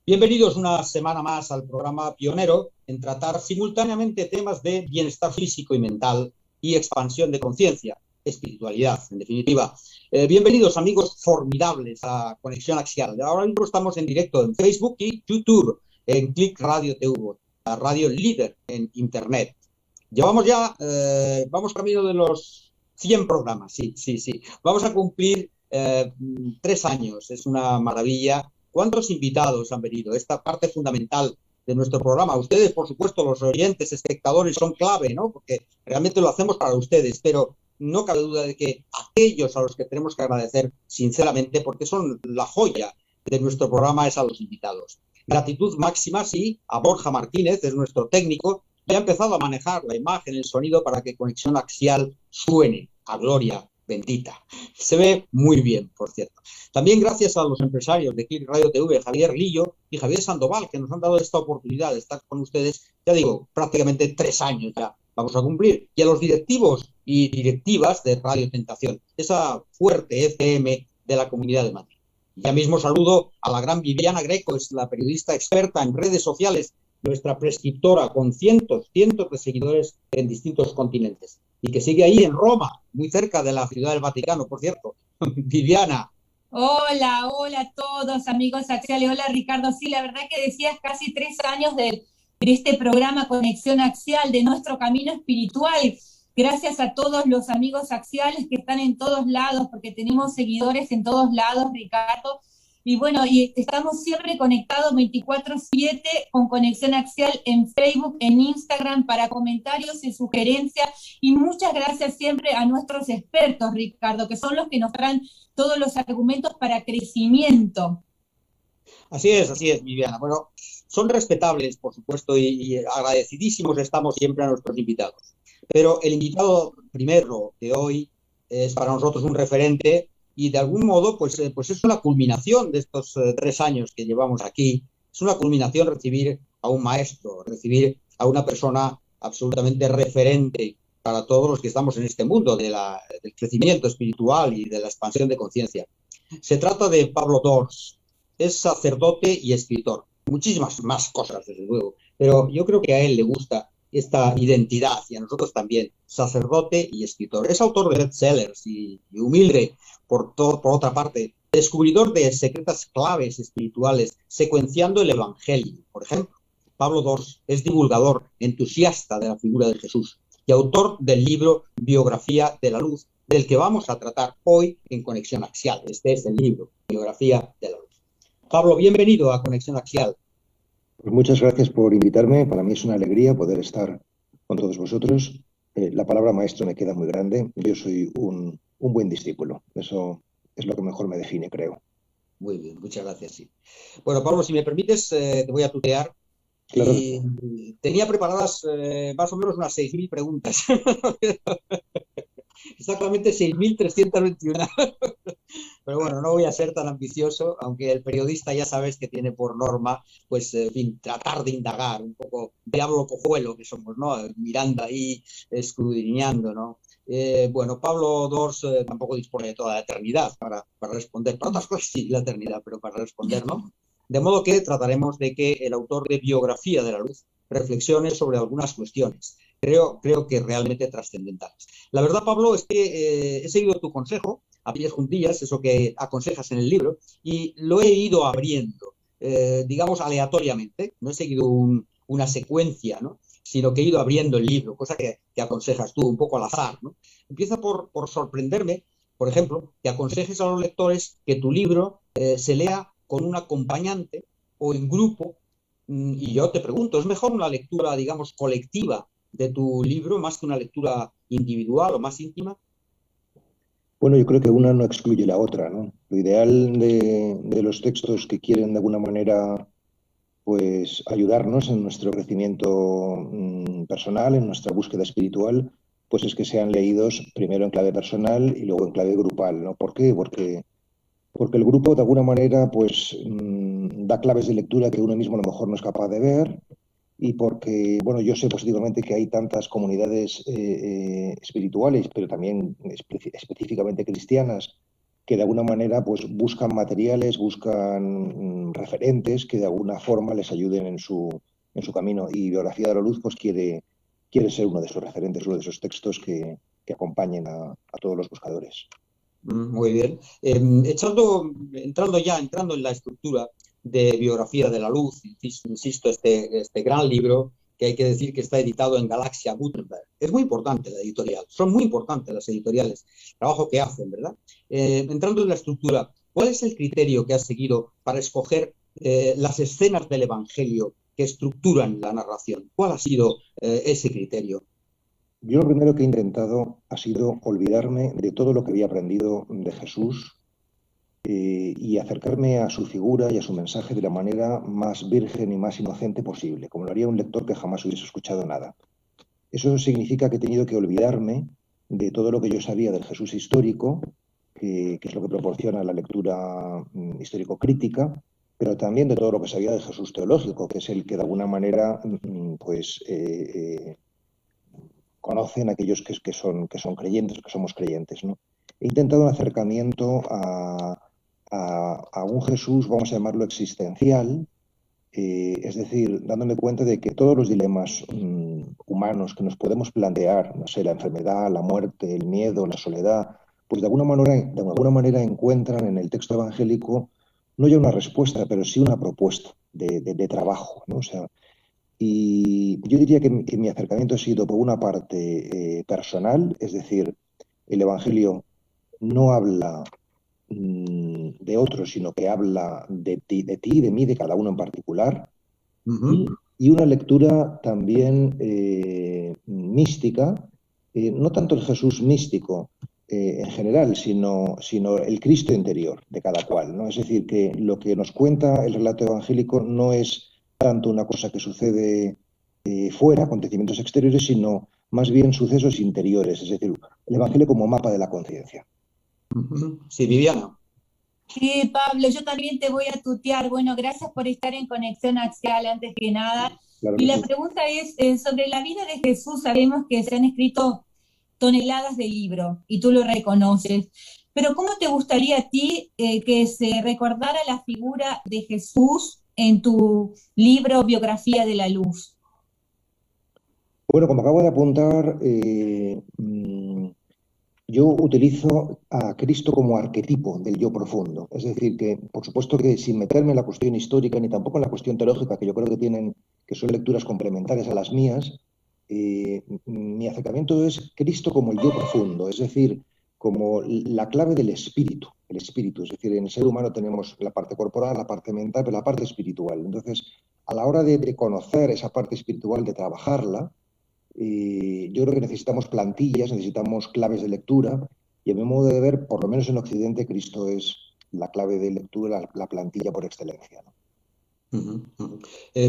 Bienvenidos una semana más al programa pionero en tratar simultáneamente temas de bienestar físico y mental y expansión de conciencia, espiritualidad, en definitiva. Bienvenidos, amigos formidables, a Conexión Axial. Ahora mismo estamos en directo en Facebook y YouTube, en Click Radio TV, la radio líder en Internet. Llevamos ya, vamos camino de los 100 programas, sí. Vamos a cumplir 3 años, es una maravilla. ¿Cuántos invitados han venido? Esta parte fundamental de nuestro programa. Ustedes, por supuesto, los oyentes, espectadores, son clave, ¿no? Porque realmente lo hacemos para ustedes, pero no cabe duda de que aquellos a los que tenemos que agradecer sinceramente, porque son la joya de nuestro programa, es a los invitados. Gratitud máxima, sí, a Borja Martínez, es nuestro técnico, que ha empezado a manejar la imagen, el sonido para que Conexión Axial suene a gloria bendita. Se ve muy bien, por cierto. También gracias a los empresarios de Click Radio TV, Javier Lillo y Javier Sandoval, que nos han dado esta oportunidad de estar con ustedes, ya digo, prácticamente 3 años ya vamos a cumplir. Y a los directivos y directivas de Radio Tentación, esa fuerte FM de la Comunidad de Madrid. Ya mismo saludo a la gran Viviana Greco, es la periodista experta en redes sociales, nuestra prescriptora con cientos de seguidores en distintos continentes y que sigue ahí en Roma, muy cerca de la Ciudad del Vaticano, por cierto. Viviana. Hola a todos, amigos axiales. Hola, Ricardo. Sí, la verdad que decías casi 3 años de este programa Conexión Axial, de nuestro camino espiritual. Gracias a todos los amigos axiales que están en todos lados, porque tenemos seguidores en todos lados, Ricardo. Y bueno, y estamos siempre conectados 24/7 con Conexión Axial en Facebook, en Instagram, para comentarios y sugerencias. Y muchas gracias siempre a nuestros expertos, Ricardo, que son los que nos traen todos los argumentos para crecimiento. Así es, Viviana. Bueno, son respetables, por supuesto, y agradecidísimos estamos siempre a nuestros invitados. Pero el invitado primero de hoy es para nosotros un referente y de algún modo pues es una culminación de estos 3 años que llevamos aquí. Es una culminación recibir a un maestro, recibir a una persona absolutamente referente para todos los que estamos en este mundo del crecimiento espiritual y de la expansión de conciencia. Se trata de Pablo Dors. Es sacerdote y escritor. Muchísimas más cosas, desde luego. Pero yo creo que a él le gusta esta identidad y a nosotros también, sacerdote y escritor. Es autor de bestsellers y humilde, por otra parte, descubridor de secretas claves espirituales, secuenciando el Evangelio, por ejemplo. Pablo Dors es divulgador, entusiasta de la figura de Jesús y autor del libro Biografía de la Luz, del que vamos a tratar hoy en Conexión Axial. Este es el libro, Biografía de la Luz. Pablo, bienvenido a Conexión Axial. Pues muchas gracias por invitarme. Para mí es una alegría poder estar con todos vosotros. La palabra maestro me queda muy grande. Yo soy un buen discípulo. Eso es lo que mejor me define, creo. Muy bien, muchas gracias, sí. Bueno, Pablo, si me permites, te voy a tutear. Claro. Y tenía preparadas más o menos unas 6.000 preguntas. Exactamente 6.321. Pero bueno, no voy a ser tan ambicioso, aunque el periodista ya sabes que tiene por norma, pues, en fin, tratar de indagar un poco, diablo cojuelo que somos, ¿no? Mirando ahí, escudriñando, ¿no? Bueno, Pablo Dors tampoco dispone de toda la eternidad para responder, para otras cosas sí, la eternidad, pero para responder, ¿no? De modo que trataremos de que el autor de Biografía de la Luz reflexione sobre algunas cuestiones. Creo que realmente trascendentales. La verdad, Pablo, es que he seguido tu consejo a pies juntillas, eso que aconsejas en el libro, y lo he ido abriendo, digamos, aleatoriamente. No he seguido una secuencia, ¿no? Sino que he ido abriendo el libro, cosa que aconsejas tú, un poco al azar, ¿no? Empieza por sorprenderme, por ejemplo, que aconsejes a los lectores que tu libro se lea con un acompañante o en grupo, y yo te pregunto, ¿es mejor una lectura, digamos, colectiva de tu libro más que una lectura individual o más íntima? Bueno, yo creo que una no excluye la otra, ¿no? Lo ideal de los textos que quieren de alguna manera pues ayudarnos en nuestro crecimiento personal, en nuestra búsqueda espiritual, pues es que sean leídos primero en clave personal y luego en clave grupal, ¿no? ¿Por qué? Porque el grupo de alguna manera pues da claves de lectura que uno mismo a lo mejor no es capaz de ver, y porque, bueno, yo sé positivamente que hay tantas comunidades espirituales, pero también específicamente cristianas, que de alguna manera pues buscan materiales, buscan referentes que de alguna forma les ayuden en su camino. Y Biografía de la Luz pues quiere ser uno de esos referentes, uno de esos textos que acompañen a todos los buscadores. Muy bien. Entrando en la estructura de Biografía de la Luz, insisto, este gran libro que hay que decir que está editado en Galaxia Gutenberg. Es muy importante la editorial, son muy importantes las editoriales, el trabajo que hacen, ¿verdad? Entrando en la estructura, ¿cuál es el criterio que has seguido para escoger las escenas del Evangelio que estructuran la narración? ¿Cuál ha sido ese criterio? Yo lo primero que he intentado ha sido olvidarme de todo lo que había aprendido de Jesús y acercarme a su figura y a su mensaje de la manera más virgen y más inocente posible, como lo haría un lector que jamás hubiese escuchado nada. Eso significa que he tenido que olvidarme de todo lo que yo sabía del Jesús histórico, que es lo que proporciona la lectura histórico-crítica, pero también de todo lo que sabía del Jesús teológico, que es el que de alguna manera conocen aquellos que son creyentes, que somos creyentes, ¿no? He intentado un acercamiento a un Jesús, vamos a llamarlo existencial, es decir, dándome cuenta de que todos los dilemas humanos que nos podemos plantear, no sé, la enfermedad, la muerte, el miedo, la soledad, pues de alguna manera encuentran en el texto evangélico no ya una respuesta, pero sí una propuesta de trabajo, ¿no? O sea, y yo diría que mi acercamiento ha sido, por una parte, personal, es decir, el Evangelio no habla de otros, sino que habla de ti, de mí, de cada uno en particular, y una lectura también mística, no tanto el Jesús místico en general, sino el Cristo interior de cada cual, ¿no? Es decir, que lo que nos cuenta el relato evangélico no es tanto una cosa que sucede fuera, acontecimientos exteriores, sino más bien sucesos interiores, es decir, el Evangelio como mapa de la conciencia. Sí, Viviana. Sí, Pablo, yo también te voy a tutear. Bueno, gracias por estar en Conexión Axial antes que nada. Claro Y que la sí. pregunta es, sobre la vida de Jesús, sabemos que se han escrito toneladas de libros y tú lo reconoces, pero ¿cómo te gustaría a ti que se recordara la figura de Jesús en tu libro Biografía de la Luz? Bueno, como acabo de apuntar, yo utilizo a Cristo como arquetipo del yo profundo. Es decir, que por supuesto que sin meterme en la cuestión histórica ni tampoco en la cuestión teológica, que yo creo que son lecturas complementarias a las mías, mi acercamiento es Cristo como el yo profundo, es decir, como la clave del espíritu, el espíritu. Es decir, en el ser humano tenemos la parte corporal, la parte mental, pero la parte espiritual. Entonces, a la hora de conocer esa parte espiritual, de trabajarla, yo creo que necesitamos plantillas, necesitamos claves de lectura, y a mi modo de ver, por lo menos en Occidente, Cristo es la clave de lectura, la plantilla por excelencia, ¿no?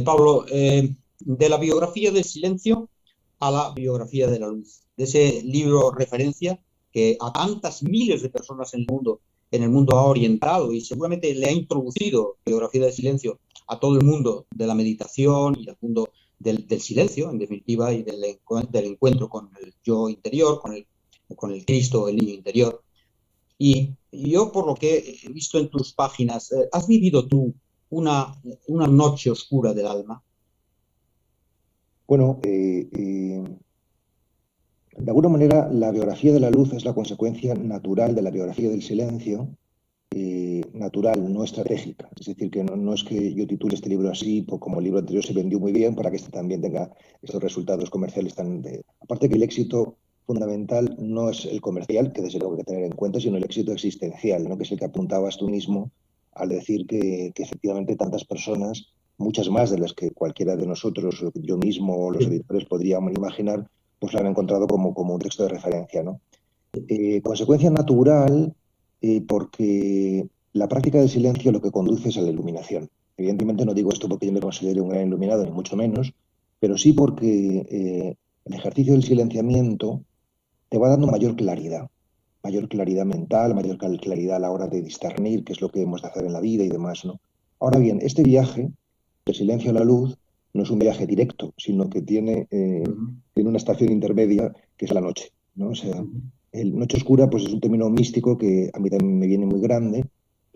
Pablo, de la biografía del silencio a la biografía de la luz, de ese libro referencia que a tantas miles de personas en el mundo ha orientado y seguramente le ha introducido biografía del silencio a todo el mundo de la meditación y al mundo del silencio, en definitiva, y del encuentro con el yo interior, con el Cristo, el niño interior. Y yo, por lo que he visto en tus páginas, ¿has vivido tú una noche oscura del alma? Bueno, de alguna manera la biografía de la luz es la consecuencia natural de la biografía del silencio, natural, no estratégica. Es decir, que no es que yo titule este libro así, pues como el libro anterior se vendió muy bien, para que este también tenga estos resultados comerciales tan... Aparte que el éxito fundamental no es el comercial, que desde luego hay que tener en cuenta, sino el éxito existencial, ¿no? Que es el que apuntabas tú mismo al decir que efectivamente tantas personas, muchas más de las que cualquiera de nosotros, yo mismo o los editores podríamos imaginar, pues lo han encontrado como un texto de referencia, ¿no? Consecuencia natural, porque la práctica del silencio lo que conduce es a la iluminación. Evidentemente no digo esto porque yo me considere un gran iluminado, ni mucho menos, pero sí porque el ejercicio del silenciamiento te va dando mayor claridad mental, mayor claridad a la hora de discernir qué es lo que hemos de hacer en la vida y demás, ¿no? Ahora bien, este viaje del silencio a la luz no es un viaje directo, sino que tiene una estación intermedia que es la noche, ¿no? O sea, El noche oscura pues es un término místico que a mí también me viene muy grande,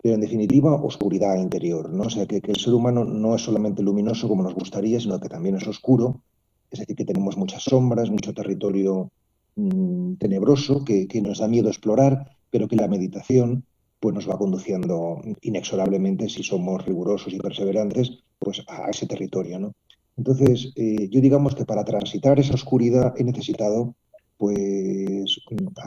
pero en definitiva oscuridad interior, ¿no? O sea, que el ser humano no es solamente luminoso como nos gustaría, sino que también es oscuro, es decir, que tenemos muchas sombras, mucho territorio tenebroso que nos da miedo explorar, pero que la meditación pues nos va conduciendo inexorablemente, si somos rigurosos y perseverantes, pues a ese territorio, ¿no? Entonces, yo digamos que para transitar esa oscuridad he necesitado pues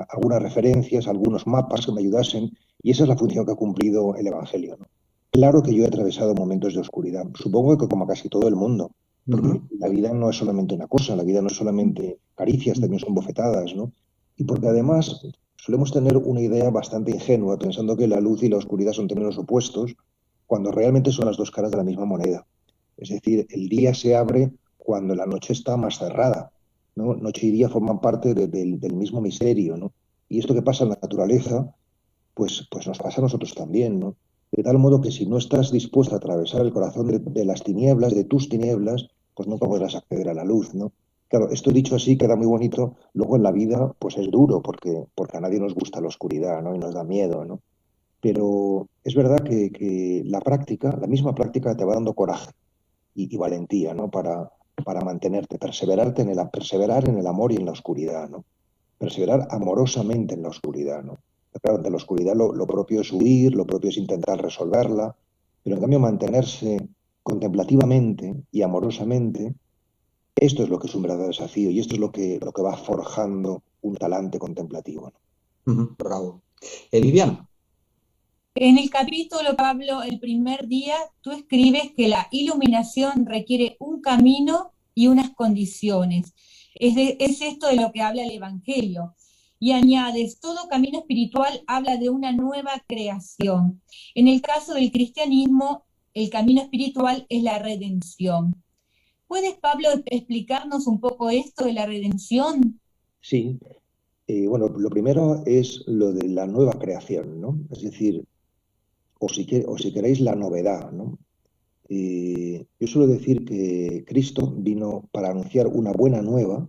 algunas referencias, algunos mapas que me ayudasen, y esa es la función que ha cumplido el Evangelio, ¿no? Claro que yo he atravesado momentos de oscuridad, supongo que como casi todo el mundo, porque la vida no es solamente una cosa, la vida no es solamente caricias, también son bofetadas, ¿no? Y porque además solemos tener una idea bastante ingenua, pensando que la luz y la oscuridad son términos opuestos, cuando realmente son las dos caras de la misma moneda. Es decir, el día se abre cuando la noche está más cerrada, ¿no? Noche y día forman parte del mismo misterio, ¿no? Y esto que pasa en la naturaleza, pues nos pasa a nosotros también, ¿no? De tal modo que si no estás dispuesto a atravesar el corazón de las tinieblas, de tus tinieblas, pues nunca podrás acceder a la luz, ¿no? Claro, esto dicho así queda muy bonito, luego en la vida pues es duro porque a nadie nos gusta la oscuridad, ¿no? Y nos da miedo, ¿no? Pero es verdad que la práctica, la misma práctica te va dando coraje y valentía, ¿no? Para mantenerte, perseverar en el amor y en la oscuridad, ¿no? Perseverar amorosamente en la oscuridad, ¿no? Claro, de la oscuridad lo propio es huir, lo propio es intentar resolverla, pero en cambio mantenerse contemplativamente y amorosamente, esto es lo que es un verdadero desafío y esto es lo que va forjando un talante contemplativo, ¿no? Bravo. Viviana. En el capítulo, Pablo, el primer día, tú escribes que la iluminación requiere un camino y unas condiciones. Es esto de lo que habla el Evangelio. Y añades, todo camino espiritual habla de una nueva creación. En el caso del cristianismo, el camino espiritual es la redención. ¿Puedes, Pablo, explicarnos un poco esto de la redención? Sí, bueno, lo primero es lo de la nueva creación, ¿no? Es decir, o si queréis, la novedad, ¿no? Yo suelo decir que Cristo vino para anunciar una buena nueva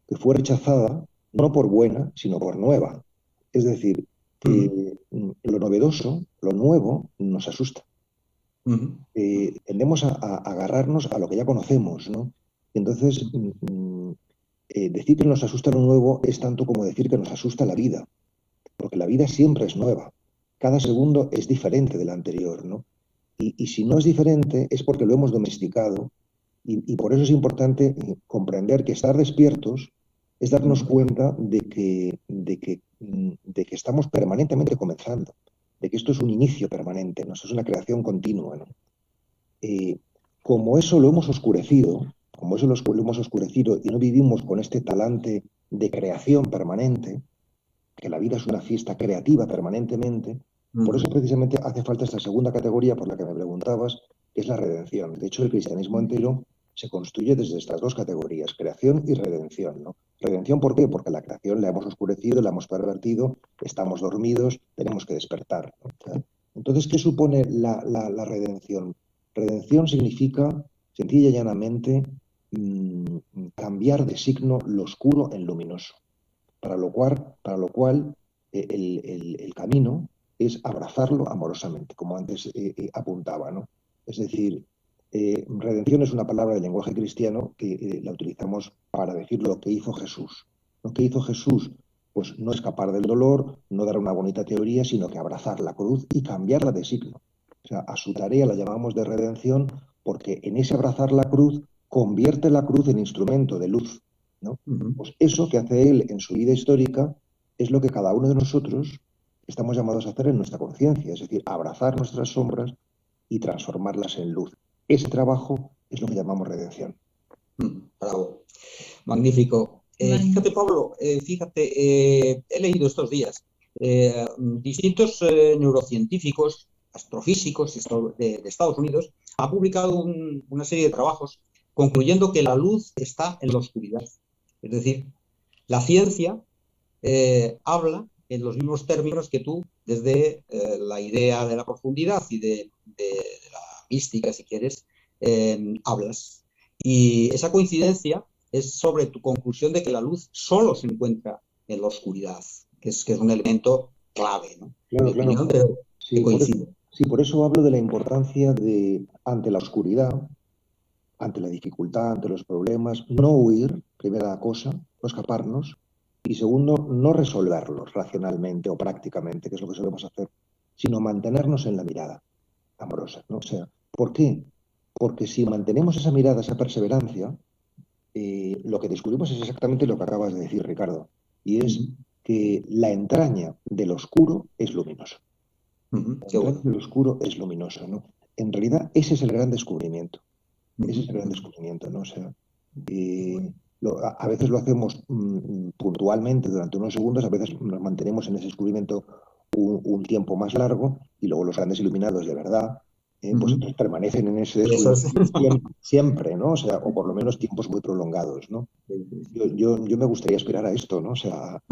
que fue rechazada no por buena, sino por nueva. Es decir, que lo novedoso, lo nuevo, nos asusta. Tendemos a agarrarnos a lo que ya conocemos, ¿no? Y entonces, decir que nos asusta lo nuevo es tanto como decir que nos asusta la vida, porque la vida siempre es nueva. Cada segundo es diferente del anterior, ¿no? Y si no es diferente es porque lo hemos domesticado y por eso es importante comprender que estar despiertos es darnos cuenta de que estamos permanentemente comenzando, de que esto es un inicio permanente, ¿no? Esto es una creación continua, ¿no? Como eso lo hemos oscurecido, y no vivimos con este talante de creación permanente, que la vida es una fiesta creativa permanentemente, por eso precisamente hace falta esta segunda categoría por la que me preguntabas, que es la redención. De hecho, el cristianismo entero se construye desde estas dos categorías, creación y redención, ¿no? Redención, ¿por qué? Porque la creación la hemos oscurecido, la hemos pervertido, estamos dormidos, tenemos que despertar, ¿no? Entonces, ¿qué supone la redención? Redención significa, sencilla y llanamente, cambiar de signo lo oscuro en luminoso. Para lo cual el camino es abrazarlo amorosamente, como antes apuntaba, ¿no? Es decir, redención es una palabra del lenguaje cristiano que la utilizamos para decir lo que hizo Jesús. Lo que hizo Jesús, pues no escapar del dolor, no dar una bonita teoría, sino que abrazar la cruz y cambiarla de signo. O sea, a su tarea la llamamos de redención porque en ese abrazar la cruz convierte la cruz en instrumento de luz, ¿no? Pues eso que hace él en su vida histórica es lo que cada uno de nosotros estamos llamados a hacer en nuestra conciencia, es decir, abrazar nuestras sombras y transformarlas en luz. Ese trabajo es lo que llamamos redención. Bravo, magnífico. Fíjate, Pablo, he leído estos días distintos neurocientíficos, astrofísicos de Estados Unidos, han publicado una serie de trabajos concluyendo que la luz está en la oscuridad. Es decir, la ciencia habla en los mismos términos que tú, desde la idea de la profundidad y de la mística, si quieres, hablas. Y esa coincidencia es sobre tu conclusión de que la luz solo se encuentra en la oscuridad. que es un elemento clave, ¿no? Claro, Mi opinión, claro. pero Sí, que coincido. por eso hablo de la importancia de, ante la oscuridad, ante la dificultad, ante los problemas, no huir, primera cosa, no escaparnos, y segundo, no resolverlos racionalmente o prácticamente, que es lo que solemos hacer, sino mantenernos en la mirada amorosa, ¿no? O sea, ¿por qué? Porque si mantenemos esa mirada, esa perseverancia, lo que descubrimos es exactamente lo que acabas de decir, Ricardo, y es que la entraña del oscuro es luminosa. La Qué entraña bueno. del oscuro es luminosa, ¿no? En realidad, ese es el gran descubrimiento. Ese es el gran descubrimiento, ¿no? O sea, a veces lo hacemos puntualmente durante unos segundos, a veces nos mantenemos en ese descubrimiento un tiempo más largo y luego los grandes iluminados de verdad, pues entonces permanecen en ese Y eso es... descubrimiento siempre, ¿no? O sea, o por lo menos tiempos muy prolongados, ¿no? Yo me gustaría aspirar a esto, ¿no? O sea,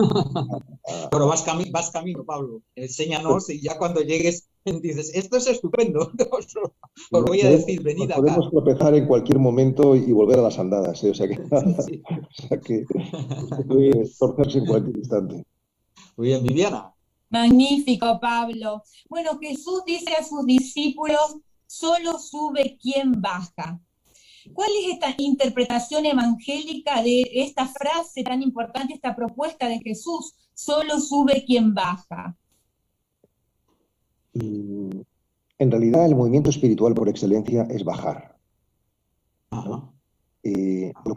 Pero vas camino, Pablo. Enséñanos y ya cuando llegues dices, esto es estupendo. Os voy a decir, venid acá. podemos tropezar en cualquier momento y volver a las andadas, ¿eh? O sea que, Sí, sí. o sea que se puede torcerse en cualquier instante. Muy bien, Viviana. Magnífico, Pablo. Bueno, Jesús dice a sus discípulos, solo sube quien baja. ¿Cuál es esta interpretación evangélica de esta frase tan importante, esta propuesta de Jesús? Solo sube quien baja. En realidad, el movimiento espiritual por excelencia es bajar, ¿no?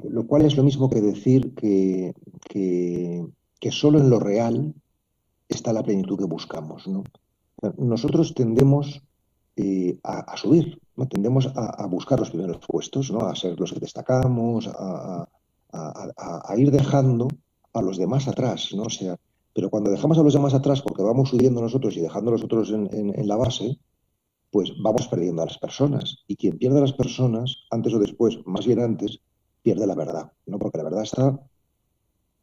Lo cual es lo mismo que decir que solo en lo real está la plenitud que buscamos, ¿no? Nosotros tendemos a subir, ¿no? Tendemos a buscar los primeros puestos, ¿no? A ser los que destacamos, a ir dejando a los demás atrás, ¿no? O sea, pero cuando dejamos a los demás atrás porque vamos subiendo nosotros y dejando a los otros en la base, pues vamos perdiendo a las personas. Y quien pierde a las personas, antes o después, más bien antes, pierde la verdad, ¿no? Porque la verdad está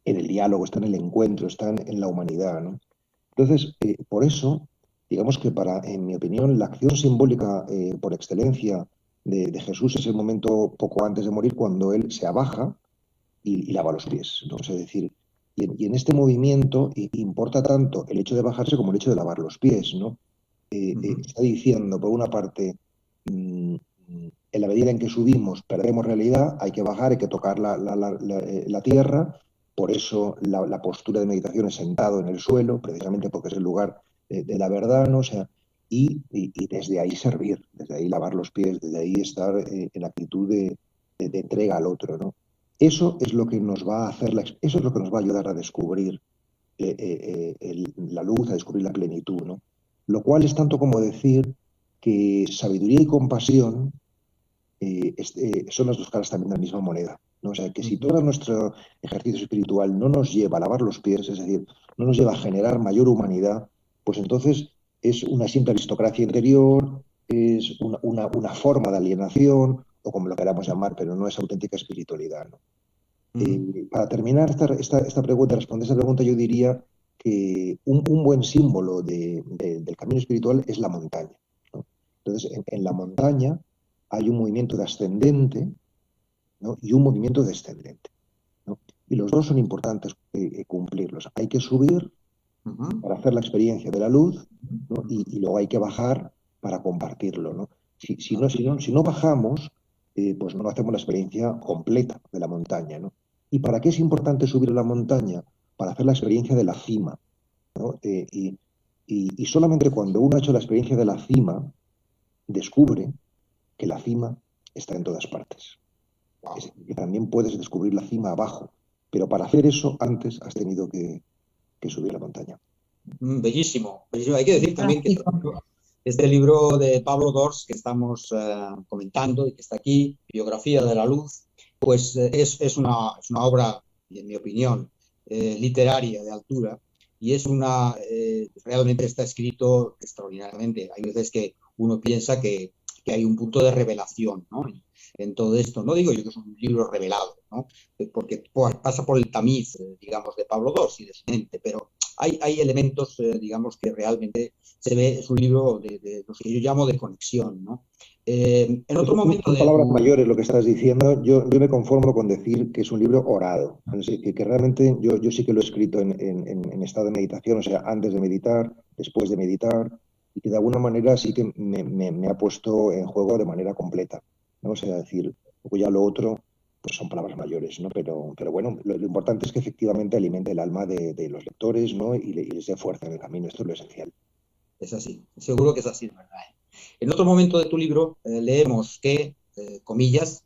en el diálogo, está en el encuentro, está en la humanidad, ¿no? Entonces, por eso, digamos que en mi opinión, la acción simbólica por excelencia de Jesús es el momento poco antes de morir, cuando él se abaja y lava los pies, ¿no? O sea, es decir, y en este movimiento importa tanto el hecho de bajarse como el hecho de lavar los pies, ¿no? Está diciendo, por una parte, en la medida en que subimos, perdemos realidad, hay que bajar, hay que tocar la tierra. Por eso la postura de meditación es sentado en el suelo, precisamente porque es el lugar de la verdad, ¿no? O sea, y desde ahí servir, desde ahí lavar los pies, desde ahí estar en actitud de entrega al otro, ¿no? Eso es lo que nos va a hacer, eso es lo que nos va a ayudar a descubrir la luz, a descubrir la plenitud, ¿no? Lo cual es tanto como decir que sabiduría y compasión son las dos caras también de la misma moneda, ¿no? O sea, que si todo nuestro ejercicio espiritual no nos lleva a lavar los pies, es decir, no nos lleva a generar mayor humanidad, pues entonces es una simple aristocracia interior, es una forma de alienación, o como lo queramos llamar, pero no es auténtica espiritualidad, ¿no? Para terminar esta pregunta, responder esta pregunta, yo diría que un buen símbolo del camino espiritual es la montaña, ¿no? Entonces, en la montaña hay un movimiento de ascendente, ¿no? Y un movimiento descendente, ¿no? Y los dos son importantes cumplirlos. Hay que subir para hacer la experiencia de la luz, ¿no? Y luego hay que bajar para compartirlo, ¿no? Si no bajamos, pues no hacemos la experiencia completa de la montaña, ¿no? ¿Y para qué es importante subir a la montaña? Para hacer la experiencia de la cima, ¿no? Y solamente cuando uno ha hecho la experiencia de la cima, descubre que la cima está en todas partes. Es decir, que también puedes descubrir la cima abajo, pero para hacer eso antes has tenido que subir la montaña. Bellísimo, bellísimo. Hay que decir también que este libro de Pablo Dors que estamos comentando y que está aquí, Biografía de la Luz, pues es una obra, en mi opinión, literaria de altura, y realmente está escrito extraordinariamente. Hay veces que uno piensa que hay un punto de revelación, ¿no? En todo esto. No digo yo que es un libro revelado, ¿no? Porque pasa por el tamiz, digamos, de Pablo Dors y de su mente, pero hay elementos, digamos, que realmente se ve, es un libro de los que yo llamo de conexión, ¿no? En otro momento Son de palabras tu... mayores lo que estás diciendo. Yo me conformo con decir que es un libro orado. Es decir, que realmente yo sí que lo he escrito en estado de meditación, o sea, antes de meditar, después de meditar, y que de alguna manera sí que me ha puesto en juego de manera completa, ¿no? O sea, decir, pues ya lo otro, pues son palabras mayores, ¿no? Pero bueno, lo importante es que efectivamente alimente el alma de los lectores, ¿no? Y les dé fuerza en el camino. Esto es lo esencial. Es así, seguro que es así, ¿verdad? En otro momento de tu libro leemos que, comillas,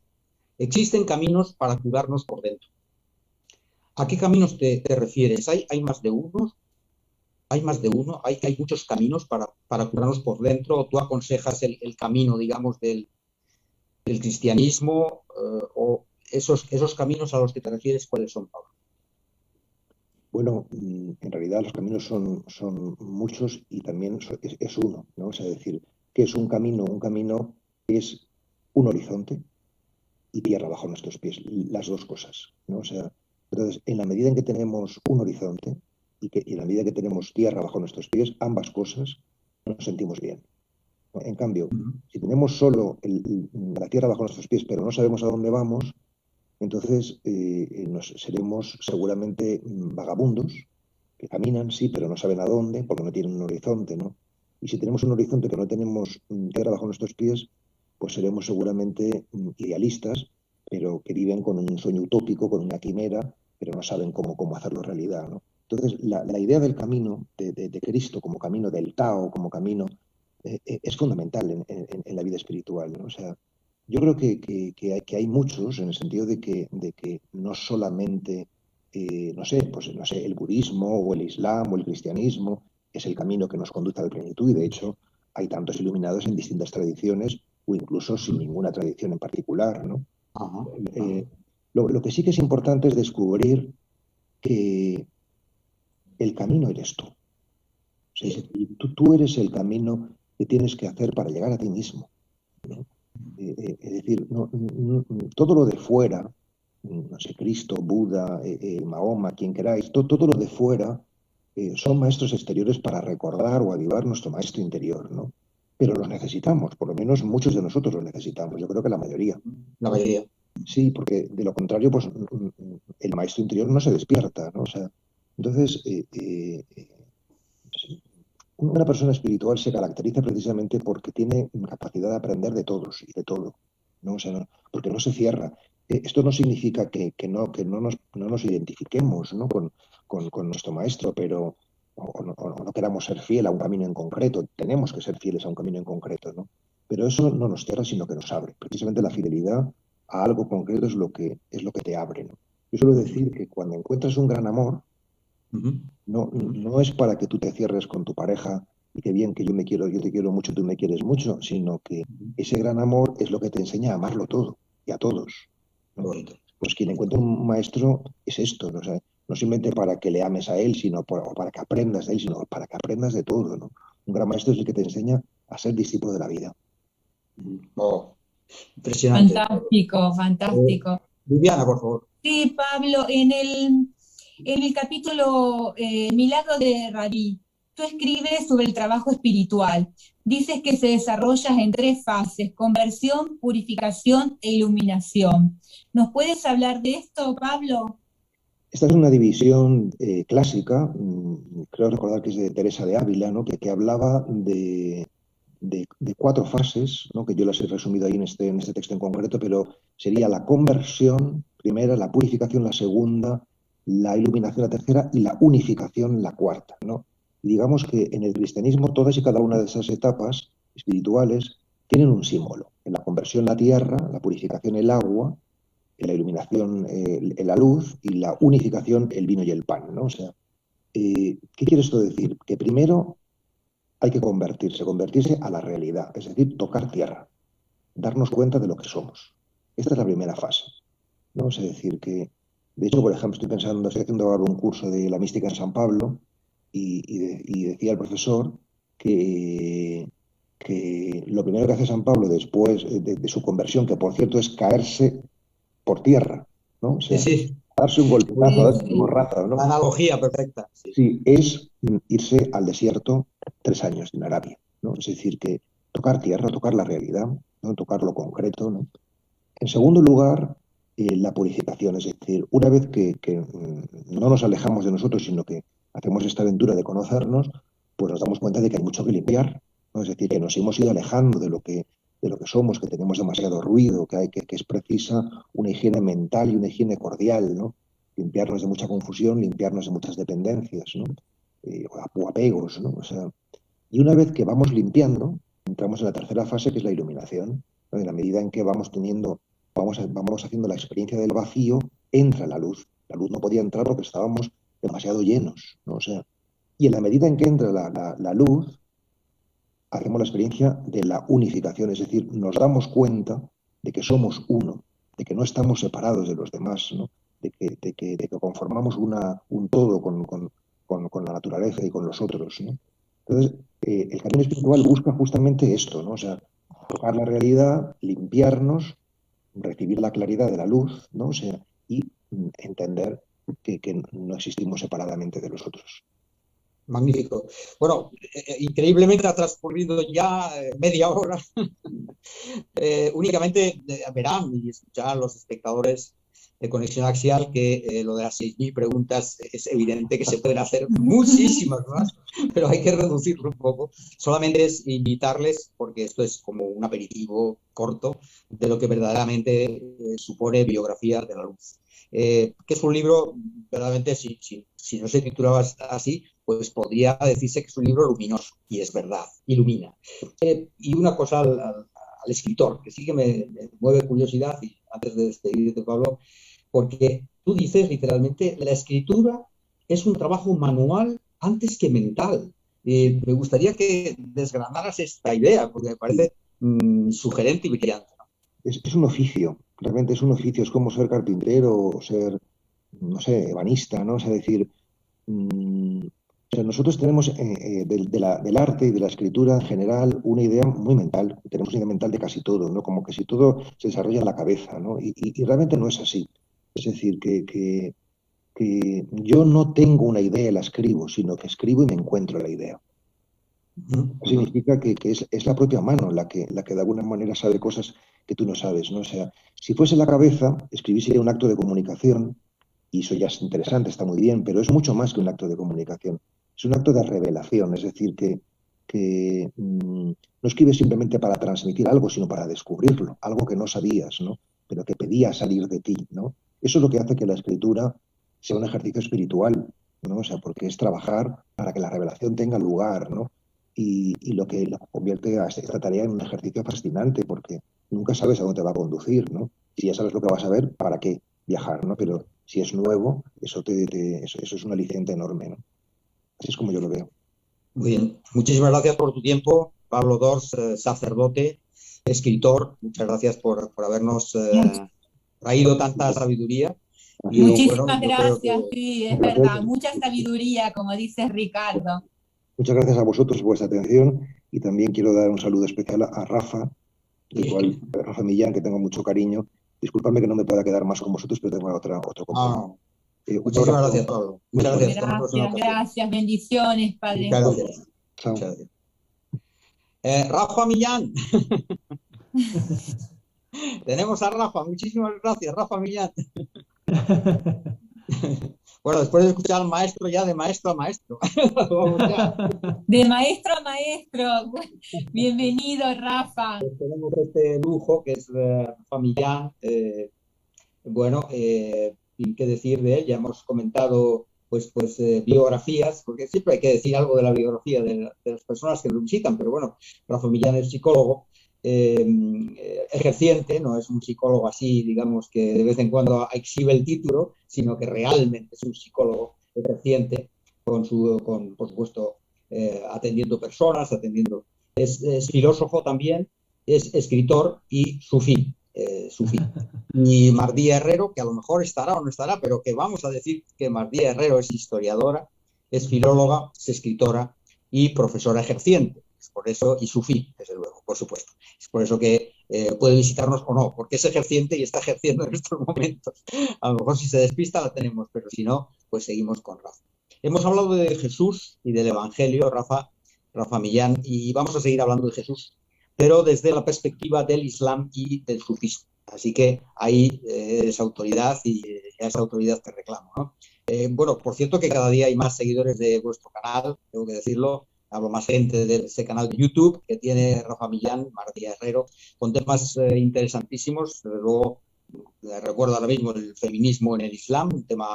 existen caminos para curarnos por dentro. ¿A qué caminos te refieres? ¿Hay más de uno? ¿Hay más de uno? ¿Hay muchos caminos para curarnos por dentro? ¿O tú aconsejas el camino, digamos, del cristianismo? ¿O esos caminos a los que te refieres, cuáles son, Pablo? Bueno, en realidad los caminos son muchos y también es uno, ¿no? O sea, decir, ¿qué es un camino? Un camino es un horizonte y tierra bajo nuestros pies, las dos cosas, ¿no? O sea, entonces, en la medida en que tenemos un horizonte y en la medida que tenemos tierra bajo nuestros pies, ambas cosas nos sentimos bien, ¿no? En cambio, Ujú. si tenemos solo la tierra bajo nuestros pies, pero no sabemos a dónde vamos, entonces seremos seguramente vagabundos que caminan, sí, pero no saben a dónde, porque no tienen un horizonte, ¿no? Y si tenemos un horizonte pero no tenemos tierra bajo nuestros pies, pues seremos seguramente idealistas, pero que viven con un sueño utópico, con una quimera, pero no saben cómo hacerlo realidad, ¿no? Entonces, la idea del camino de Cristo como camino del Tao, como camino, es fundamental en la vida espiritual, ¿no? O sea, yo creo que hay muchos en el sentido de que no solamente no sé, pues no sé, el budismo o el islam o el cristianismo es el camino que nos conduce a la plenitud y de hecho hay tantos iluminados en distintas tradiciones o incluso sin ninguna tradición en particular, ¿no? Ajá, ajá. Eh, lo que sí que es importante es descubrir que el camino eres tú. O sea, Sí. tú eres el camino que tienes que hacer para llegar a ti mismo, ¿no? Es decir, todo lo de fuera, no sé, Cristo, Buda, Mahoma, quien queráis, todo lo de fuera son maestros exteriores para recordar o avivar nuestro maestro interior, ¿no? Pero los necesitamos, por lo menos muchos de nosotros los necesitamos, yo creo que la mayoría. La mayoría. Sí, porque de lo contrario, pues el maestro interior no se despierta, ¿no? O sea, entonces, sí, una persona espiritual se caracteriza precisamente porque tiene capacidad de aprender de todos y de todo, ¿no? O sea, porque no se cierra. Esto no significa que no nos identifiquemos, ¿no? con nuestro maestro, pero o no queramos ser fiel a un camino en concreto. Tenemos que ser fieles a un camino en concreto, ¿no? Pero eso no nos cierra, sino que nos abre. Precisamente la fidelidad a algo concreto es lo que te abre, ¿no? Yo suelo decir que cuando encuentras un gran amor, Ujú, ujú. no es para que tú te cierres con tu pareja y que bien que yo me quiero, yo te quiero mucho, tú me quieres mucho, sino que ese gran amor es lo que te enseña a amarlo todo y a todos, Qué ¿no? bonito. Pues quien encuentra un maestro es esto, ¿no? O sea, no simplemente para que le ames a él, sino o para que aprendas de él, sino para que aprendas de todo, ¿no? Un gran maestro es el que te enseña a ser discípulo de la vida. Ujú. Oh, impresionante. Fantástico, Eh, fantástico. Viviana, por favor. Sí, Pablo, en el capítulo Milagro de Rabí, tú escribes sobre el trabajo espiritual. Dices que se desarrolla en tres fases: conversión, purificación e iluminación. ¿Nos puedes hablar de esto, Pablo? Esta es una división clásica, creo recordar que es de Teresa de Ávila, ¿no? que hablaba de cuatro fases, ¿no? Que yo las he resumido ahí en este texto en concreto, pero sería la conversión primera, la purificación la segunda, la iluminación la tercera y la unificación la cuarta, ¿no? Y digamos que en el cristianismo todas y cada una de esas etapas espirituales tienen un símbolo. En la conversión la tierra, la purificación el agua, en la iluminación la luz y la unificación el vino y el pan, ¿no? O sea, ¿qué quiere esto decir? Que primero hay que convertirse a la realidad, es decir, tocar tierra, darnos cuenta de lo que somos. Esta es la primera fase, ¿no? Es decir, que, de hecho, por ejemplo, estoy haciendo ahora un curso de la mística en San Pablo y decía el profesor que lo primero que hace San Pablo después de su conversión, que por cierto es caerse por tierra, ¿no? O Sí, sea, sí. darse un golpetazo, Sí, darse un sí. morrazo, ¿no? Analogía perfecta. Sí. Sí, es irse al desierto 3 años en Arabia, ¿no? Es decir, que tocar tierra, tocar la realidad, ¿no? Tocar lo concreto, ¿no? En segundo lugar, la purificación, es decir, una vez que no nos alejamos de nosotros, sino que hacemos esta aventura de conocernos, pues nos damos cuenta de que hay mucho que limpiar, ¿no? Es decir, que nos hemos ido alejando de lo que somos, que tenemos demasiado ruido, que es precisa una higiene mental y una higiene cordial, ¿no? Limpiarnos de mucha confusión, limpiarnos de muchas dependencias, ¿no? O apegos, ¿no? O sea, y una vez que vamos limpiando, entramos en la tercera fase, que es la iluminación, ¿no? En la medida en que vamos haciendo la experiencia del vacío, entra la luz. La luz no podía entrar porque estábamos demasiado llenos, ¿no? O sea, y en la medida en que entra la luz, hacemos la experiencia de la unificación, es decir, nos damos cuenta de que somos uno, de que no estamos separados de los demás, ¿no? De que conformamos un todo con la naturaleza y con los otros, ¿no? Entonces, el camino espiritual busca justamente esto, ¿no? O sea, tocar la realidad, limpiarnos, recibir la claridad de la luz, ¿no? O sea, y entender que no existimos separadamente de los otros. Magnífico. Bueno, increíblemente ha transcurrido ya media hora. Únicamente verán y escucharán los espectadores de Conexión Axial que lo de las 6.000 preguntas es evidente que se pueden hacer muchísimas más, pero hay que reducirlo un poco. Solamente es invitarles, porque esto es como un aperitivo corto de lo que verdaderamente supone Biografía de la Luz. Que es un libro, verdaderamente, si no se titulaba así, pues podría decirse que es un libro luminoso, y es verdad, ilumina. Y una cosa al escritor, que sí que me mueve curiosidad, y antes de despedirte, Pablo, porque tú dices literalmente, la escritura es un trabajo manual antes que mental. Me gustaría que desgranaras esta idea, porque me parece sugerente y brillante. Es un oficio, realmente es un oficio, es como ser carpintero o ser, no sé, ebanista, ¿no? O sea, decir, o sea, nosotros tenemos del arte y de la escritura en general una idea muy mental, tenemos una idea mental de casi todo, ¿no? Como que si todo se desarrolla en la cabeza, ¿no? Y realmente no es así. Es decir, que yo no tengo una idea y la escribo, sino que escribo y me encuentro la idea. Significa que es la propia mano la que de alguna manera sabe cosas que tú no sabes, ¿no? O sea, si fuese la cabeza, escribir sería un acto de comunicación, y eso ya es interesante, está muy bien, pero es mucho más que un acto de comunicación. Es un acto de revelación, es decir, que no escribes simplemente para transmitir algo, sino para descubrirlo, algo que no sabías, ¿no? Pero que pedía salir de ti, ¿no? Eso es lo que hace que la escritura sea un ejercicio espiritual, ¿no? O sea, porque es trabajar para que la revelación tenga lugar, ¿no? Y lo que convierte a esta tarea en un ejercicio fascinante, porque nunca sabes a dónde te va a conducir, ¿no? Si ya sabes lo que vas a ver, ¿para qué viajar, ¿no? Pero si es nuevo, eso es un aliciente enorme, ¿no? Así es como yo lo veo. Muy bien. Muchísimas gracias por tu tiempo, Pablo Dors, sacerdote, escritor. Muchas gracias por habernos traído tanta sabiduría. Y muchísimas gracias, sí, es verdad, mucha sabiduría, como dice Ricardo. Muchas gracias a vosotros por vuestra atención, y también quiero dar un saludo especial a Rafa, igual Rafa Millán, que tengo mucho cariño. Disculpadme que no me pueda quedar más con vosotros, pero tengo otro compromiso. Muchísimas gracias, Pablo. Muchas gracias. Gracias, bendiciones, Padre. Muchas gracias. Chao. Muchas gracias. Rafa Millán. Tenemos a Rafa. Muchísimas gracias, Rafa Millán. Bueno, después de escuchar al maestro, ya de maestro a maestro. De maestro a maestro. Bienvenido, Rafa. Pues tenemos este lujo que es Rafa Millán. Bueno, sin qué decir de él, ya hemos comentado pues biografías, porque siempre hay que decir algo de la biografía de las personas que lo visitan, pero bueno, Rafa Millán es psicólogo, ejerciente, no es un psicólogo así, digamos, que de vez en cuando exhibe el título, sino que realmente es un psicólogo ejerciente, por supuesto, atendiendo personas, es filósofo también, es escritor y sufí. Y Mardía Herrero, que a lo mejor estará o no estará, pero que vamos a decir que Mardía Herrero es historiadora, es filóloga, es escritora y profesora ejerciente. Es por eso, y sufí, desde luego, por supuesto. Es por eso que puede visitarnos o no, porque es ejerciente y está ejerciendo en estos momentos. A lo mejor si se despista la tenemos, pero si no, pues seguimos con Rafa. Hemos hablado de Jesús y del Evangelio, Rafa Millán, y vamos a seguir hablando de Jesús, pero desde la perspectiva del Islam y del sufismo. Así que ahí es autoridad y a esa autoridad te reclamo, ¿no? Bueno, por cierto que cada día hay más seguidores de vuestro canal, tengo que decirlo. Hablo más gente de ese canal de YouTube que tiene Rafa Millán, Martí Herrero, con temas interesantísimos. Desde luego, recuerdo ahora mismo el feminismo en el Islam, un tema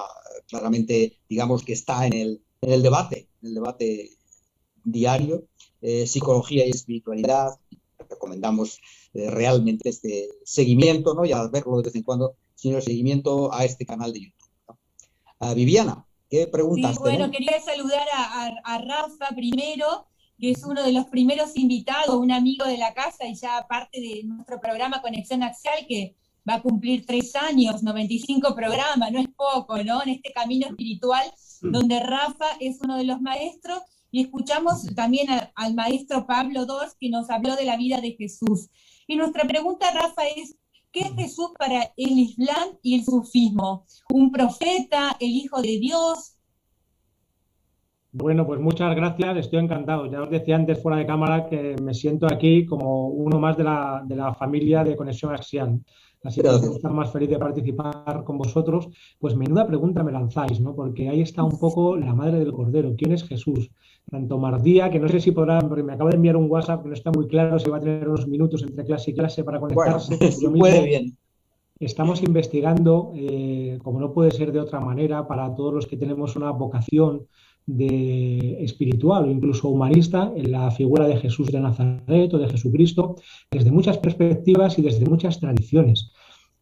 claramente, digamos, que está en el debate diario. Psicología y espiritualidad. Recomendamos realmente este seguimiento, ¿no? Ya verlo de vez en cuando, sino el seguimiento a este canal de YouTube, ¿no? Viviana, ¿qué preguntas Sí, bueno, tenemos? quería saludar a Rafa primero, que es uno de los primeros invitados, un amigo de la casa y ya parte de nuestro programa Conexión Axial, que va a cumplir 3 años, 95 programas, no es poco, ¿no? En este camino espiritual, donde Rafa es uno de los maestros, y escuchamos también al maestro Pablo II, que nos habló de la vida de Jesús. Y nuestra pregunta, Rafa, es: ¿qué es Jesús para el Islam y el sufismo? ¿Un profeta, el hijo de Dios? Bueno, pues muchas gracias, estoy encantado. Ya os decía antes fuera de cámara que me siento aquí como uno más de la familia de Conexión Axial. Así que no puedo estar más feliz de participar con vosotros. Pues menuda pregunta me lanzáis, ¿no? Porque ahí está un poco la madre del cordero. ¿Quién es Jesús? Tanto Mardía, que no sé si podrá, porque me acaba de enviar un WhatsApp que no está muy claro si va a tener unos minutos entre clase y clase para conectarse. Bueno, yo mismo puede bien. estamos investigando, como no puede ser de otra manera, para todos los que tenemos una vocación de espiritual o incluso humanista en la figura de Jesús de Nazaret o de Jesucristo, desde muchas perspectivas y desde muchas tradiciones.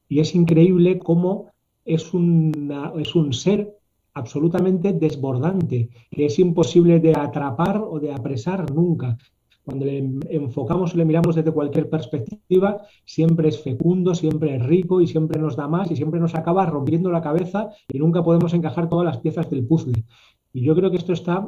Y es increíble cómo es un ser absolutamente desbordante, que es imposible de atrapar o de apresar nunca. Cuando le enfocamos o le miramos desde cualquier perspectiva, siempre es fecundo, siempre es rico y siempre nos da más y siempre nos acaba rompiendo la cabeza y nunca podemos encajar todas las piezas del puzzle. Y yo creo que esto está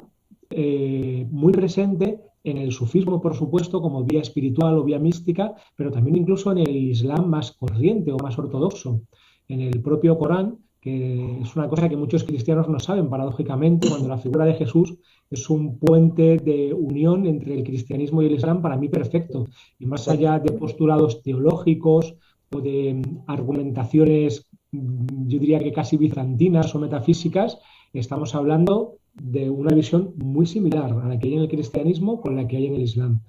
muy presente en el sufismo, por supuesto, como vía espiritual o vía mística, pero también incluso en el Islam más corriente o más ortodoxo. En el propio Corán, que es una cosa que muchos cristianos no saben, paradójicamente, cuando la figura de Jesús es un puente de unión entre el cristianismo y el Islam, para mí perfecto. Y más allá de postulados teológicos o de argumentaciones, yo diría que casi bizantinas o metafísicas, estamos hablando de una visión muy similar a la que hay en el cristianismo con la que hay en el Islam.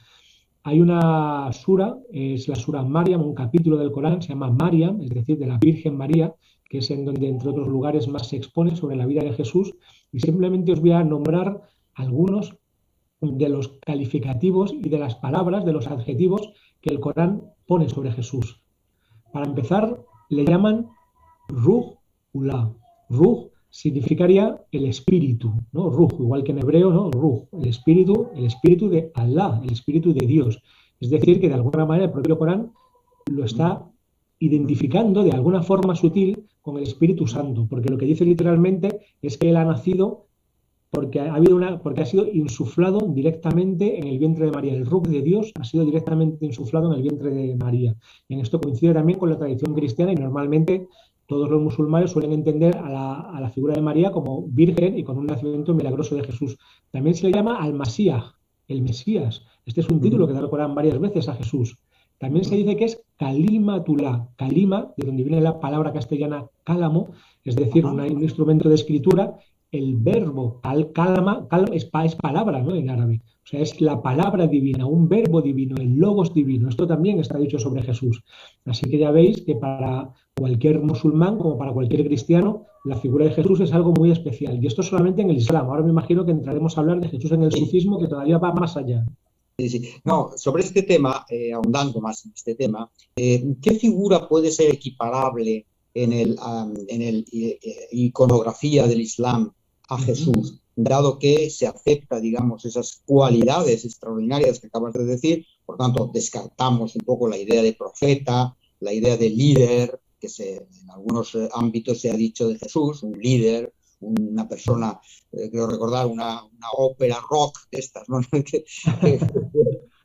Hay una sura, es la sura Mariam, un capítulo del Corán, se llama Mariam, es decir, de la Virgen María, que es en donde, entre otros lugares, más se expone sobre la vida de Jesús. Y simplemente os voy a nombrar algunos de los calificativos y de las palabras, de los adjetivos que el Corán pone sobre Jesús. Para empezar, le llaman Ruh Ullah. Ruh significaría el espíritu, ¿no? Ruh, igual que en hebreo, ¿no? Ruh, el espíritu de Allah, el espíritu de Dios. Es decir, que de alguna manera el propio Corán lo está identificando de alguna forma sutil con el Espíritu Santo, porque lo que dice literalmente es que él ha nacido porque ha sido insuflado directamente en el vientre de María. El Ruh de Dios ha sido directamente insuflado en el vientre de María. Y en esto coincide también con la tradición cristiana, y normalmente todos los musulmanes suelen entender a la figura de María como virgen y con un nacimiento milagroso de Jesús. También se le llama al-Masíah, el Mesías. Este es un título que da el Corán varias veces a Jesús. También se dice que es Kalimatullah. Kalima, de donde viene la palabra castellana cálamo, es decir, un instrumento de escritura. El verbo al-kalama es palabra, ¿no? En árabe. O sea, es la palabra divina, un verbo divino, el logos divino. Esto también está dicho sobre Jesús. Así que ya veis que para cualquier musulmán, como para cualquier cristiano, la figura de Jesús es algo muy especial. Y esto solamente en el Islam. Ahora me imagino que entraremos a hablar de Jesús en el sufismo, que todavía va más allá. Sí, sí. No, sobre este tema, ahondando más en este tema, ¿qué figura puede ser equiparable en el iconografía del Islam a Jesús, dado que se acepta, digamos, esas cualidades extraordinarias que acabas de decir? Por tanto, descartamos un poco la idea de profeta, la idea de líder, que en algunos ámbitos se ha dicho de Jesús, un líder, una persona, creo recordar, una ópera rock de estas, ¿no?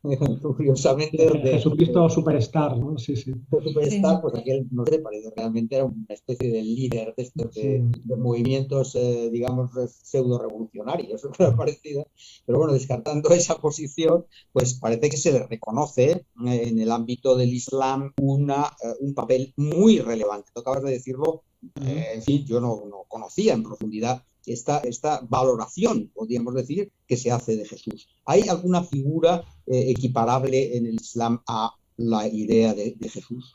Curiosamente, donde Jesucristo Superstar, ¿no? Sí, sí. Superstar, pues aquel, no sé, parece realmente era una especie de líder de estos de movimientos, digamos, pseudo-revolucionarios, parecido. Pero bueno, descartando esa posición, pues parece que se le reconoce en el ámbito del Islam un papel muy relevante. Tú acabas de decirlo, en fin, yo no conocía en profundidad esta valoración, podríamos decir, que se hace de Jesús. ¿Hay alguna figura equiparable en el Islam a la idea de Jesús?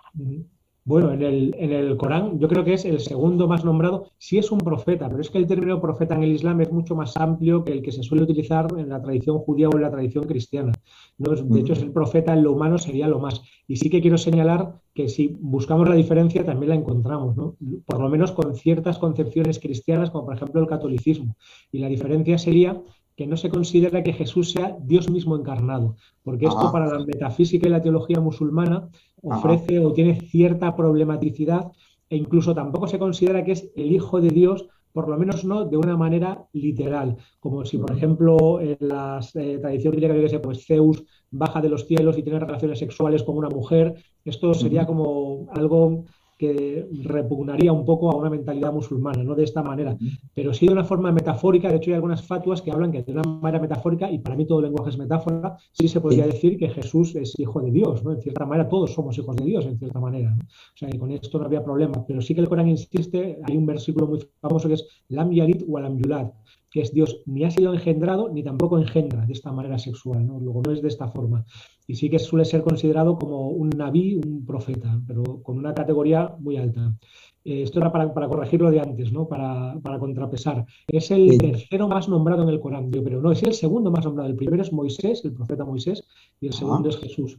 Bueno, en el Corán yo creo que es el segundo más nombrado. Sí es un profeta, pero es que el término profeta en el Islam es mucho más amplio que el que se suele utilizar en la tradición judía o en la tradición cristiana, ¿no? De hecho, el profeta en lo humano sería lo más. Y sí que quiero señalar que si buscamos la diferencia también la encontramos, ¿no? Por lo menos con ciertas concepciones cristianas, como por ejemplo el catolicismo. Y la diferencia sería que no se considera que Jesús sea Dios mismo encarnado, porque esto para la metafísica y la teología musulmana ofrece o tiene cierta problematicidad, e incluso tampoco se considera que es el Hijo de Dios, por lo menos no de una manera literal, como si por ejemplo en la tradición griega, yo que sé, pues Zeus baja de los cielos y tiene relaciones sexuales con una mujer. Esto sería como algo que repugnaría un poco a una mentalidad musulmana, no de esta manera, pero sí de una forma metafórica. De hecho hay algunas fatuas que hablan que de una manera metafórica, y para mí todo lenguaje es metáfora, sí se podría decir que Jesús es hijo de Dios, ¿no? En cierta manera todos somos hijos de Dios, en cierta manera, ¿no? O sea, que con esto no había problema, pero sí que el Corán insiste, hay un versículo muy famoso que es Lam Yalid wa Lam Yulad, que es Dios ni ha sido engendrado ni tampoco engendra de esta manera sexual, ¿no? Luego no es de esta forma. Y sí que suele ser considerado como un nabí, un profeta, pero con una categoría muy alta. Esto era para corregir lo de antes, ¿no? Para contrapesar. Es el tercero más nombrado en el Corán, pero no, es el segundo más nombrado. El primero es Moisés, el profeta Moisés, y el segundo es Jesús.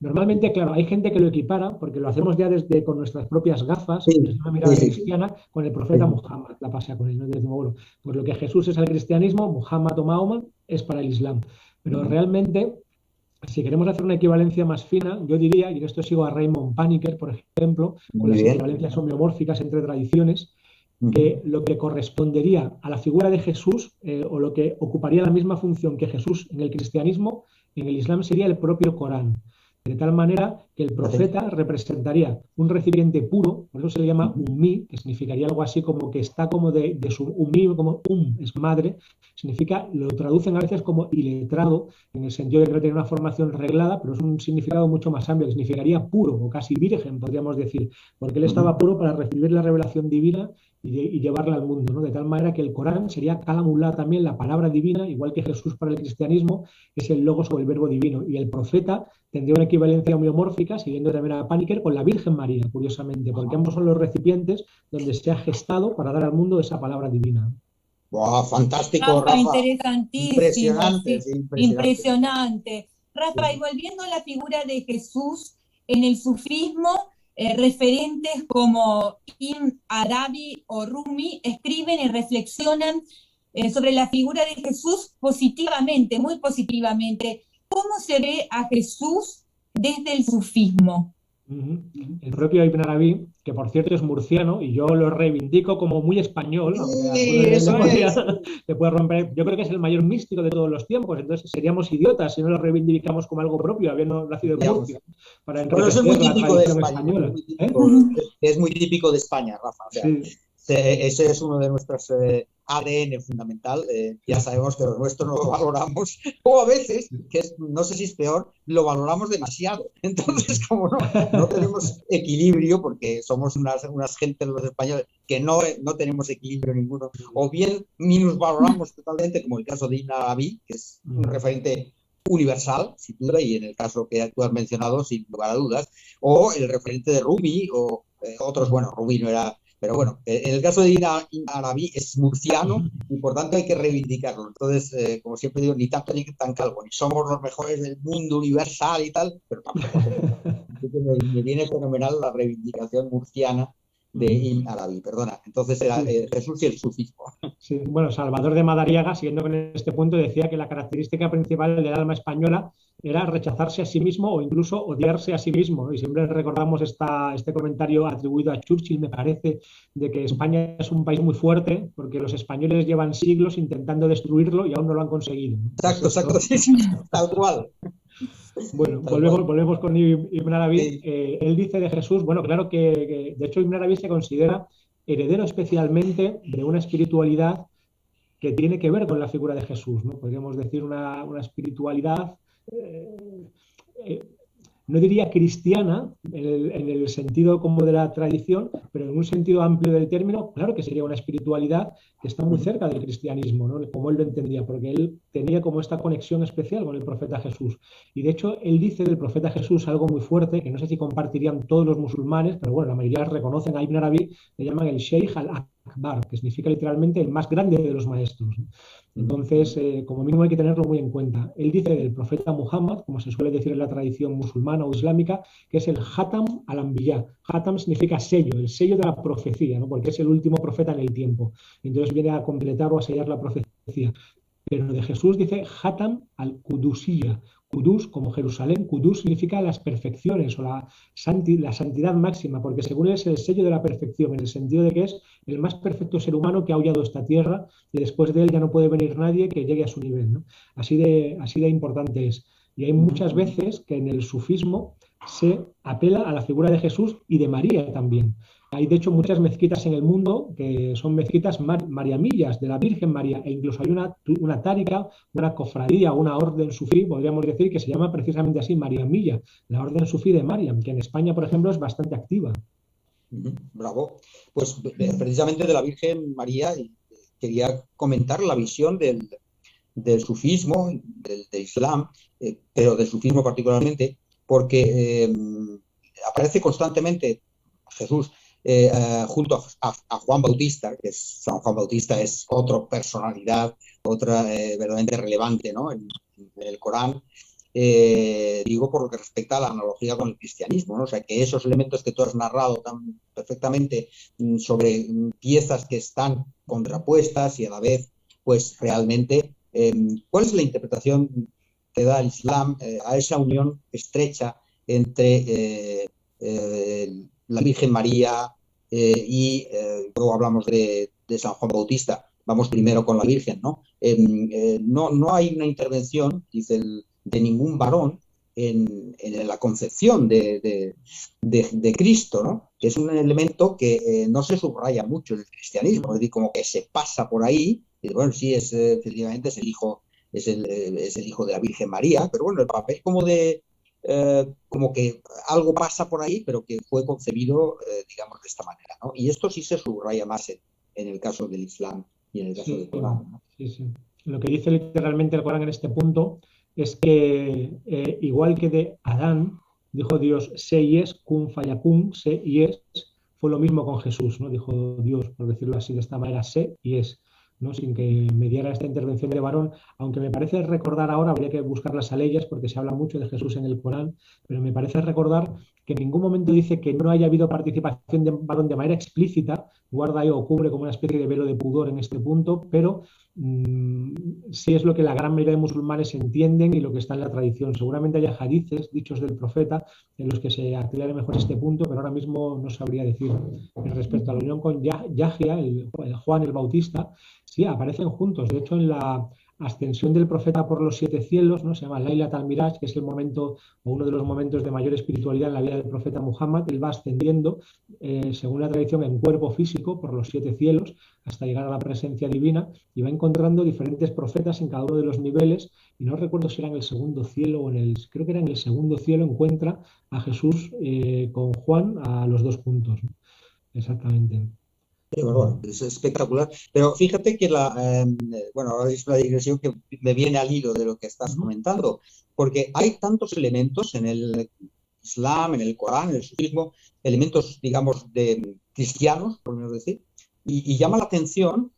Normalmente, claro, hay gente que lo equipara, porque lo hacemos ya con nuestras propias gafas, desde una mirada cristiana, con el profeta Muhammad, la pasa con él, ¿no? Decimos, bueno, pues lo que Jesús es al cristianismo, Muhammad o Mahoma es para el Islam. Pero realmente, si queremos hacer una equivalencia más fina, yo diría, y en esto sigo a Raymond Paniker, por ejemplo, con las equivalencias homeomórficas entre tradiciones, que lo que correspondería a la figura de Jesús, o lo que ocuparía la misma función que Jesús en el cristianismo, en el Islam sería el propio Corán. De tal manera que el profeta representaría un recipiente puro, por eso se le llama ummi, que significaría algo así como que está como de su ummi, como es madre, significa, lo traducen a veces como iletrado, en el sentido de que no tiene una formación reglada, pero es un significado mucho más amplio, que significaría puro o casi virgen, podríamos decir, porque él estaba puro para recibir la revelación divina y llevarla al mundo, ¿no? De tal manera que el Corán sería Kalamullah también, la palabra divina, igual que Jesús para el cristianismo es el logos o el verbo divino, y el profeta tendría una equivalencia homeomórfica, siguiendo también a Paniker, con la Virgen María, curiosamente, porque ambos son los recipientes donde se ha gestado para dar al mundo esa palabra divina. Wow, fantástico, Rafa. Interesantísimo. Impresionante, sí. Impresionante. Rafa, y volviendo a la figura de Jesús en el sufismo, referentes como Ibn Arabi o Rumi escriben y reflexionan sobre la figura de Jesús positivamente, muy positivamente. ¿Cómo se ve a Jesús desde el sufismo? El propio Ibn Arabi, que por cierto es murciano, y yo lo reivindico como muy español, le puede romper. Yo creo que es el mayor místico de todos los tiempos, entonces seríamos idiotas si no lo reivindicamos como algo propio, habiendo nacido en Murcia, para enriquecer la tradición española. Es muy típico de España, Rafa. O sea, ese es uno de nuestros ADN fundamental. Ya sabemos que lo nuestro no lo valoramos, o a veces, no sé si es peor, lo valoramos demasiado. Entonces, como no tenemos equilibrio, porque somos unas gentes los españoles que no tenemos equilibrio ninguno, o bien minusvaloramos totalmente, como el caso de Ibn Arabi, que es un referente universal, sin duda, y en el caso que tú has mencionado, sin lugar a dudas, o el referente de Rumi, o otros, bueno, Rumi no era. Pero bueno, en el caso de Ibn Arabi es murciano y por tanto hay que reivindicarlo. Entonces, como siempre digo, ni tanto ni tan calvo, ni somos los mejores del mundo universal y tal, pero tampoco. Me viene fenomenal la reivindicación murciana de Ibn Arabi, perdona. Entonces era Jesús y el sufismo. Sí, bueno, Salvador de Madariaga, siguiendo con este punto, decía que la característica principal del alma española era rechazarse a sí mismo o incluso odiarse a sí mismo. Y siempre recordamos este comentario atribuido a Churchill, me parece, de que España es un país muy fuerte porque los españoles llevan siglos intentando destruirlo y aún no lo han conseguido. Exacto, sí, tal cual. Bueno, volvemos con Ibn Arabi. Sí. Él dice de Jesús, bueno, claro que de hecho Ibn Arabi se considera heredero especialmente de una espiritualidad que tiene que ver con la figura de Jesús, ¿no? Podríamos decir una espiritualidad, eh, eh, no diría cristiana en el sentido como de la tradición, pero en un sentido amplio del término, claro que sería una espiritualidad que está muy cerca del cristianismo, ¿no? Como él lo entendía, porque él tenía como esta conexión especial con el profeta Jesús. Y de hecho, él dice del profeta Jesús algo muy fuerte, que no sé si compartirían todos los musulmanes, pero bueno, la mayoría reconocen a Ibn Arabi, le llaman el Sheikh al-Akbar, que significa literalmente el más grande de los maestros, ¿no? Entonces, como mínimo hay que tenerlo muy en cuenta. Él dice del profeta Muhammad, como se suele decir en la tradición musulmana o islámica, que es el Hatam al-Anbiya. Hatam significa sello, el sello de la profecía, ¿no? Porque es el último profeta en el tiempo. Entonces viene a completar o a sellar la profecía. Pero de Jesús dice Hatam al-Qudusiyya. Qudus, como Jerusalén, Qudus significa las perfecciones o la santidad máxima, porque según él es el sello de la perfección, en el sentido de que es el más perfecto ser humano que ha aullado esta tierra y después de él ya no puede venir nadie que llegue a su nivel, ¿no? Así de importante es. Y hay muchas veces que en el sufismo se apela a la figura de Jesús y de María también. Hay, de hecho, muchas mezquitas en el mundo que son mezquitas mariamillas de la Virgen María, e incluso hay una tárica, una cofradía, una orden sufí, podríamos decir, que se llama precisamente así, Mariamilla, la orden sufí de Mariam, que en España, por ejemplo, es bastante activa. Bravo. Pues precisamente de la Virgen María quería comentar la visión del sufismo, del Islam, pero del sufismo particularmente, porque aparece constantemente Jesús junto a Juan Bautista, que San Juan Bautista es otra personalidad, otra verdaderamente relevante, ¿no? en el Corán. Digo por lo que respecta a la analogía con el cristianismo, ¿no? O sea, que esos elementos que tú has narrado tan perfectamente sobre piezas que están contrapuestas y a la vez, pues realmente, ¿cuál es la interpretación que da el Islam a esa unión estrecha entre la Virgen María y luego hablamos de San Juan Bautista? Vamos primero con la Virgen, ¿no? No hay una intervención, dice de ningún varón en la concepción de Cristo, ¿no? Que es un elemento que no se subraya mucho en el cristianismo, es decir, como que se pasa por ahí, y bueno, sí, efectivamente es el hijo de la Virgen María, pero bueno, el papel como que algo pasa por ahí, pero que fue concebido, digamos, de esta manera, ¿no? Y esto sí se subraya más en el caso del Islam y en el caso del Corán, ¿no? Sí. Lo que dice literalmente el Corán en este punto es que igual que de Adán dijo Dios sé y es, kun fayakun, sé y es, fue lo mismo con Jesús, ¿no? Dijo Dios, por decirlo así de esta manera, sé y es, ¿no? Sin que mediara esta intervención de varón, aunque me parece recordar ahora, habría que buscar las aleyas porque se habla mucho de Jesús en el Corán, pero me parece recordar que en ningún momento dice que no haya habido participación de varón de manera explícita, guarda ahí o cubre como una especie de velo de pudor en este punto, pero sí es lo que la gran mayoría de musulmanes entienden y lo que está en la tradición. Seguramente haya hadices, dichos del profeta, en los que se aclare mejor este punto, pero ahora mismo no sabría decir. Respecto a la unión con Yahya, el Juan el Bautista, sí, aparecen juntos. De hecho, en la ascensión del profeta por los 7 cielos, ¿no? Se llama Laylat al-Miraj, que es el momento o uno de los momentos de mayor espiritualidad en la vida del profeta Muhammad. Él va ascendiendo, según la tradición, en cuerpo físico por los 7 cielos hasta llegar a la presencia divina y va encontrando diferentes profetas en cada uno de los niveles, y no recuerdo si era en el segundo cielo o creo que era en el segundo cielo, encuentra a Jesús con Juan a los 2 puntos, ¿no? Exactamente. Bueno, es espectacular. Pero fíjate que bueno, es una digresión que me viene al hilo de lo que estás comentando, porque hay tantos elementos en el Islam, en el Corán, en el sufismo, elementos, digamos, de cristianos, por menos decir, y llama la atención,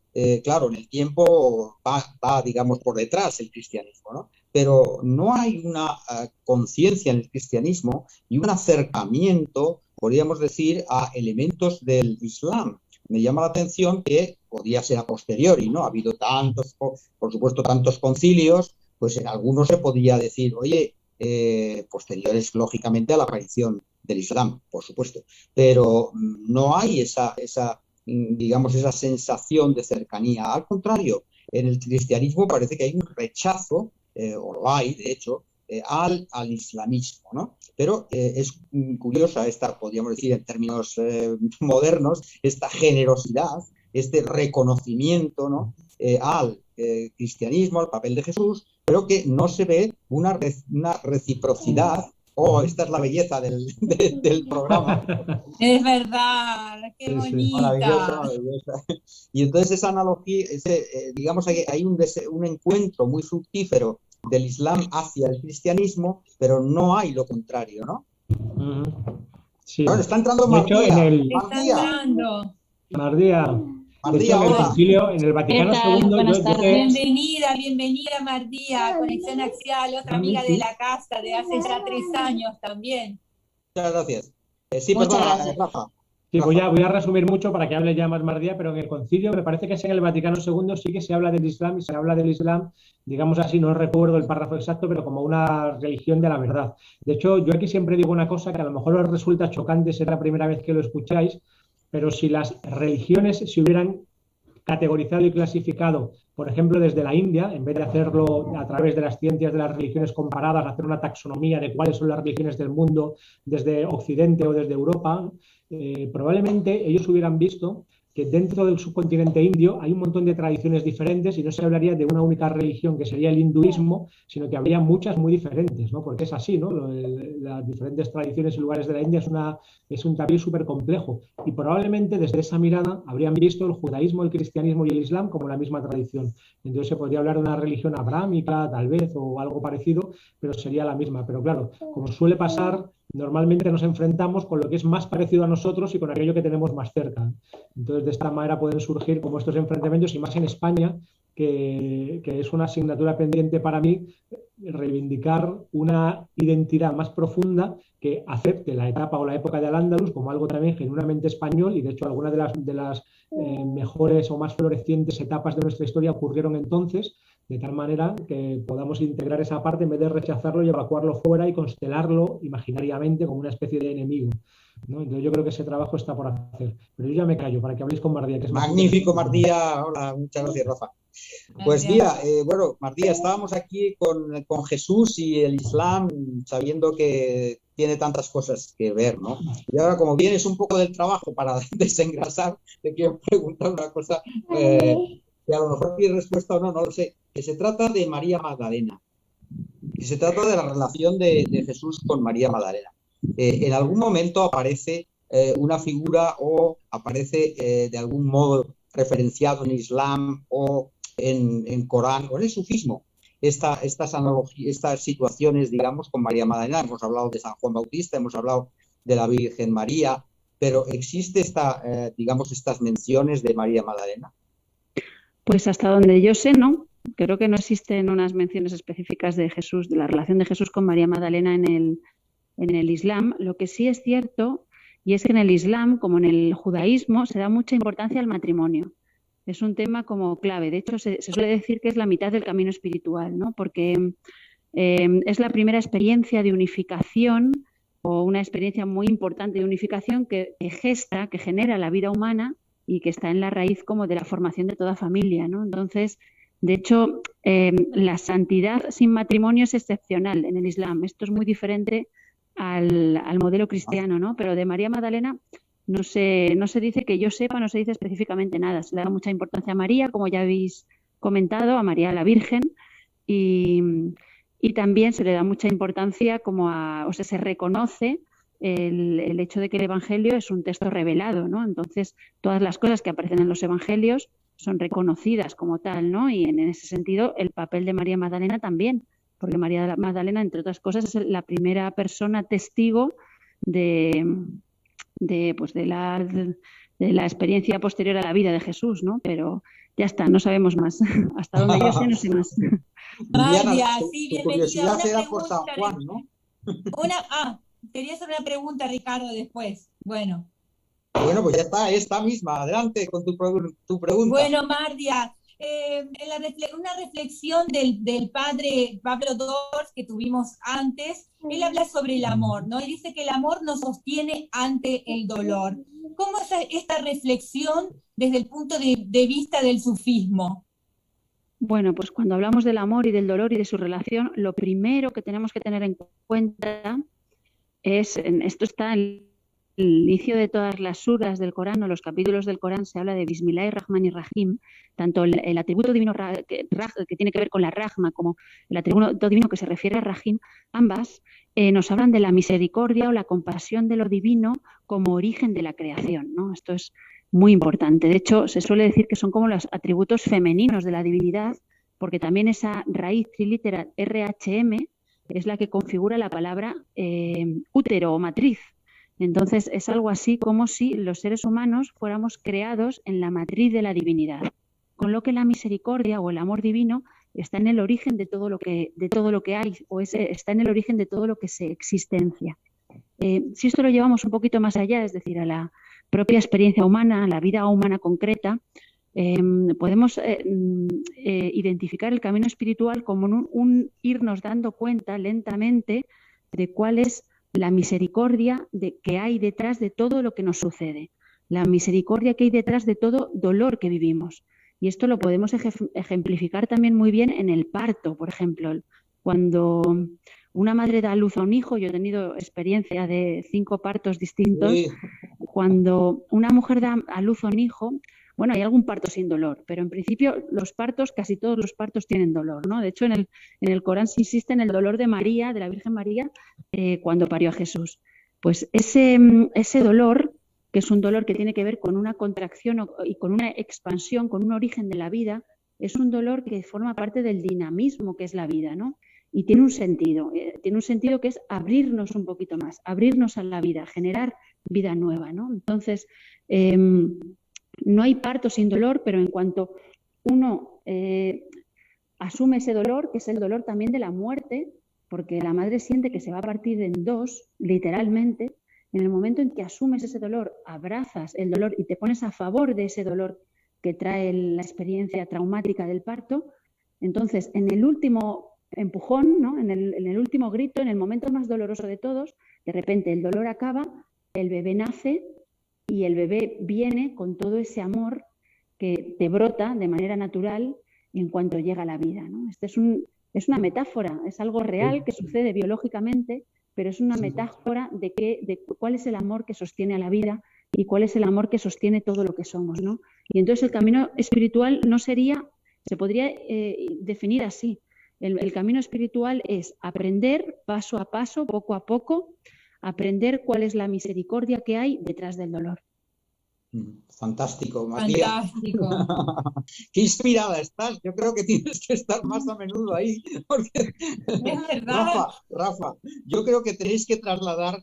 claro, en el tiempo va, digamos, por detrás el cristianismo, ¿no? Pero no hay una conciencia en el cristianismo y un acercamiento, podríamos decir, a elementos del Islam. Me llama la atención que podía ser a posteriori, ¿no? Ha habido tantos, por supuesto, tantos concilios, pues en algunos se podía decir, oye, posteriores, lógicamente, a la aparición del Islam, por supuesto, pero no hay esa digamos, esa sensación de cercanía. Al contrario, en el cristianismo parece que hay un rechazo, o lo hay, de hecho, al islamismo, ¿no? Pero es curiosa esta, podríamos decir en términos modernos, esta generosidad, este reconocimiento, ¿no? Al cristianismo, al papel de Jesús, pero que no se ve una reciprocidad. Oh, esta es la belleza del programa. Es verdad, qué bonita. Maravillosa, maravillosa. Y entonces esa analogía, digamos que hay un encuentro muy fructífero del Islam hacia el cristianismo, pero no hay lo contrario, ¿no? Sí. Bueno, está entrando Mardía. Mardía, en el Vaticano II. Bienvenida Mardía, Conexión Axial, otra amiga de la casa de hace ya 3 años también. Muchas gracias. Sí, perdona, Rafa. Sí, voy a resumir mucho para que hable ya más Mardía, pero en el concilio, me parece que es en el Vaticano II, sí que se habla del Islam, y se habla del Islam, digamos así, no recuerdo el párrafo exacto, pero como una religión de la verdad. De hecho, yo aquí siempre digo una cosa que a lo mejor os resulta chocante, será la primera vez que lo escucháis, pero si las religiones se hubieran categorizado y clasificado, por ejemplo, desde la India, en vez de hacerlo a través de las ciencias de las religiones comparadas, hacer una taxonomía de cuáles son las religiones del mundo desde Occidente o desde Europa, probablemente ellos hubieran visto que dentro del subcontinente indio hay un montón de tradiciones diferentes y no se hablaría de una única religión que sería el hinduismo, sino que habría muchas muy diferentes, ¿no? Porque es así, ¿no? Las diferentes tradiciones y lugares de la India es un tapiz súper complejo y probablemente desde esa mirada habrían visto el judaísmo, el cristianismo y el islam como la misma tradición. Entonces se podría hablar de una religión abrámica, tal vez, o algo parecido, pero sería la misma. Pero claro, como suele pasar, normalmente nos enfrentamos con lo que es más parecido a nosotros y con aquello que tenemos más cerca. Entonces, de esta manera pueden surgir como estos enfrentamientos, y más en España, que es una asignatura pendiente para mí, reivindicar una identidad más profunda que acepte la etapa o la época de Al-Ándalus como algo también genuinamente español, y de hecho algunas de las mejores o más florecientes etapas de nuestra historia ocurrieron entonces, de tal manera que podamos integrar esa parte en vez de rechazarlo y evacuarlo fuera y constelarlo imaginariamente como una especie de enemigo, ¿no? Entonces yo creo que ese trabajo está por hacer. Pero yo ya me callo para que habléis con Mardía, que es magnífico, Mardía. Hola, muchas gracias, Rafa. Pues mira, bueno, Mardía, estábamos aquí con Jesús y el Islam, sabiendo que tiene tantas cosas que ver, ¿no? Y ahora, como vienes un poco del trabajo para desengrasar, te quiero preguntar una cosa que a lo mejor tiene respuesta o no, no lo sé. Que se trata de María Magdalena, que se trata de la relación de Jesús con María Magdalena. En algún momento aparece una figura o aparece de algún modo referenciado en Islam o en Corán o en el sufismo estas situaciones, digamos, con María Magdalena. Hemos hablado de San Juan Bautista, hemos hablado de la Virgen María, pero ¿existe digamos, estas menciones de María Magdalena? Pues hasta donde yo sé, no. Creo que no existen unas menciones específicas de Jesús, de la relación de Jesús con María Magdalena en el Islam. Lo que sí es cierto, y es que en el Islam, como en el judaísmo, se da mucha importancia al matrimonio. Es un tema como clave. De hecho, se suele decir que es la mitad del camino espiritual, ¿no? Porque es la primera experiencia de unificación, o una experiencia muy importante de unificación que gesta, que genera la vida humana y que está en la raíz como de la formación de toda familia, ¿no? Entonces, de hecho, la santidad sin matrimonio es excepcional en el Islam. Esto es muy diferente al modelo cristiano, ¿no? Pero de María Magdalena no se dice, que yo sepa, no se dice específicamente nada. Se le da mucha importancia a María, como ya habéis comentado, a María la Virgen, y también se le da mucha importancia se reconoce el hecho de que el Evangelio es un texto revelado, ¿no? Entonces, todas las cosas que aparecen en los Evangelios son reconocidas como tal, ¿no? Y en ese sentido, el papel de María Magdalena también, porque María Magdalena, entre otras cosas, es la primera persona testigo de la experiencia posterior a la vida deJesús, ¿no? Pero ya está, no sabemos más. Hasta donde yo sé, no sé más. María, sí, bienvenida. Curiosidad era por San Juan, ¿no? Quería hacer una pregunta, Ricardo, después. Bueno, pues ya está, esta misma. Adelante con tu pregunta. Bueno, Mardia, una reflexión del padre Pablo Dors que tuvimos antes. Él habla sobre el amor, ¿no? Y dice que el amor nos sostiene ante el dolor. ¿Cómo es esta reflexión desde el punto de vista del sufismo? Bueno, pues cuando hablamos del amor y del dolor y de su relación, lo primero que tenemos que tener en cuenta es, esto está en el inicio de todas las suras del Corán o los capítulos del Corán, se habla de Bismillahir-Rahmanir-Rahim, tanto el atributo divino que tiene que ver con la Rahma como el atributo divino que se refiere a Rahim, ambas nos hablan de la misericordia o la compasión de lo divino como origen de la creación, ¿no? Esto es muy importante. De hecho, se suele decir que son como los atributos femeninos de la divinidad, porque también esa raíz trilítera RHM es la que configura la palabra útero o matriz. Entonces, es algo así como si los seres humanos fuéramos creados en la matriz de la divinidad, con lo que la misericordia o el amor divino está en el origen de todo lo que hay, o está en el origen de todo lo que es existencia. Si esto lo llevamos un poquito más allá, es decir, a la propia experiencia humana, a la vida humana concreta, podemos identificar el camino espiritual como un irnos dando cuenta lentamente de cuál es la misericordia que hay detrás de todo lo que nos sucede, la misericordia que hay detrás de todo dolor que vivimos. Y esto lo podemos ejemplificar también muy bien en el parto, por ejemplo. Cuando una madre da a luz a un hijo, yo he tenido experiencia de 5 partos distintos, sí. Cuando una mujer da a luz a un hijo, bueno, hay algún parto sin dolor, pero en principio los partos, casi todos los partos tienen dolor, ¿no? De hecho, en el Corán se insiste en el dolor de María, de la Virgen María, cuando parió a Jesús. Pues ese dolor, que es un dolor que tiene que ver con una contracción y con una expansión, con un origen de la vida, es un dolor que forma parte del dinamismo que es la vida, ¿no? Y tiene un sentido que es abrirnos un poquito más, abrirnos a la vida, generar vida nueva, ¿no? Entonces, no hay parto sin dolor, pero en cuanto uno asume ese dolor, que es el dolor también de la muerte, porque la madre siente que se va a partir en 2, literalmente, en el momento en que asumes ese dolor, abrazas el dolor y te pones a favor de ese dolor que trae la experiencia traumática del parto, entonces en el último empujón, ¿no? en el último grito, en el momento más doloroso de todos, de repente el dolor acaba, el bebé nace y el bebé viene con todo ese amor que te brota de manera natural en cuanto llega a la vida, ¿no? Es una metáfora, es algo real que sucede biológicamente, pero es una metáfora de cuál es el amor que sostiene a la vida y cuál es el amor que sostiene todo lo que somos, ¿no? Y entonces el camino espiritual se podría definir así. El camino espiritual es aprender paso a paso, poco a poco, aprender cuál es la misericordia que hay detrás del dolor. Fantástico, María. Fantástico. Qué inspirada estás. Yo creo que tienes que estar más a menudo ahí. Porque... Es verdad. Rafa, yo creo que tenéis que trasladar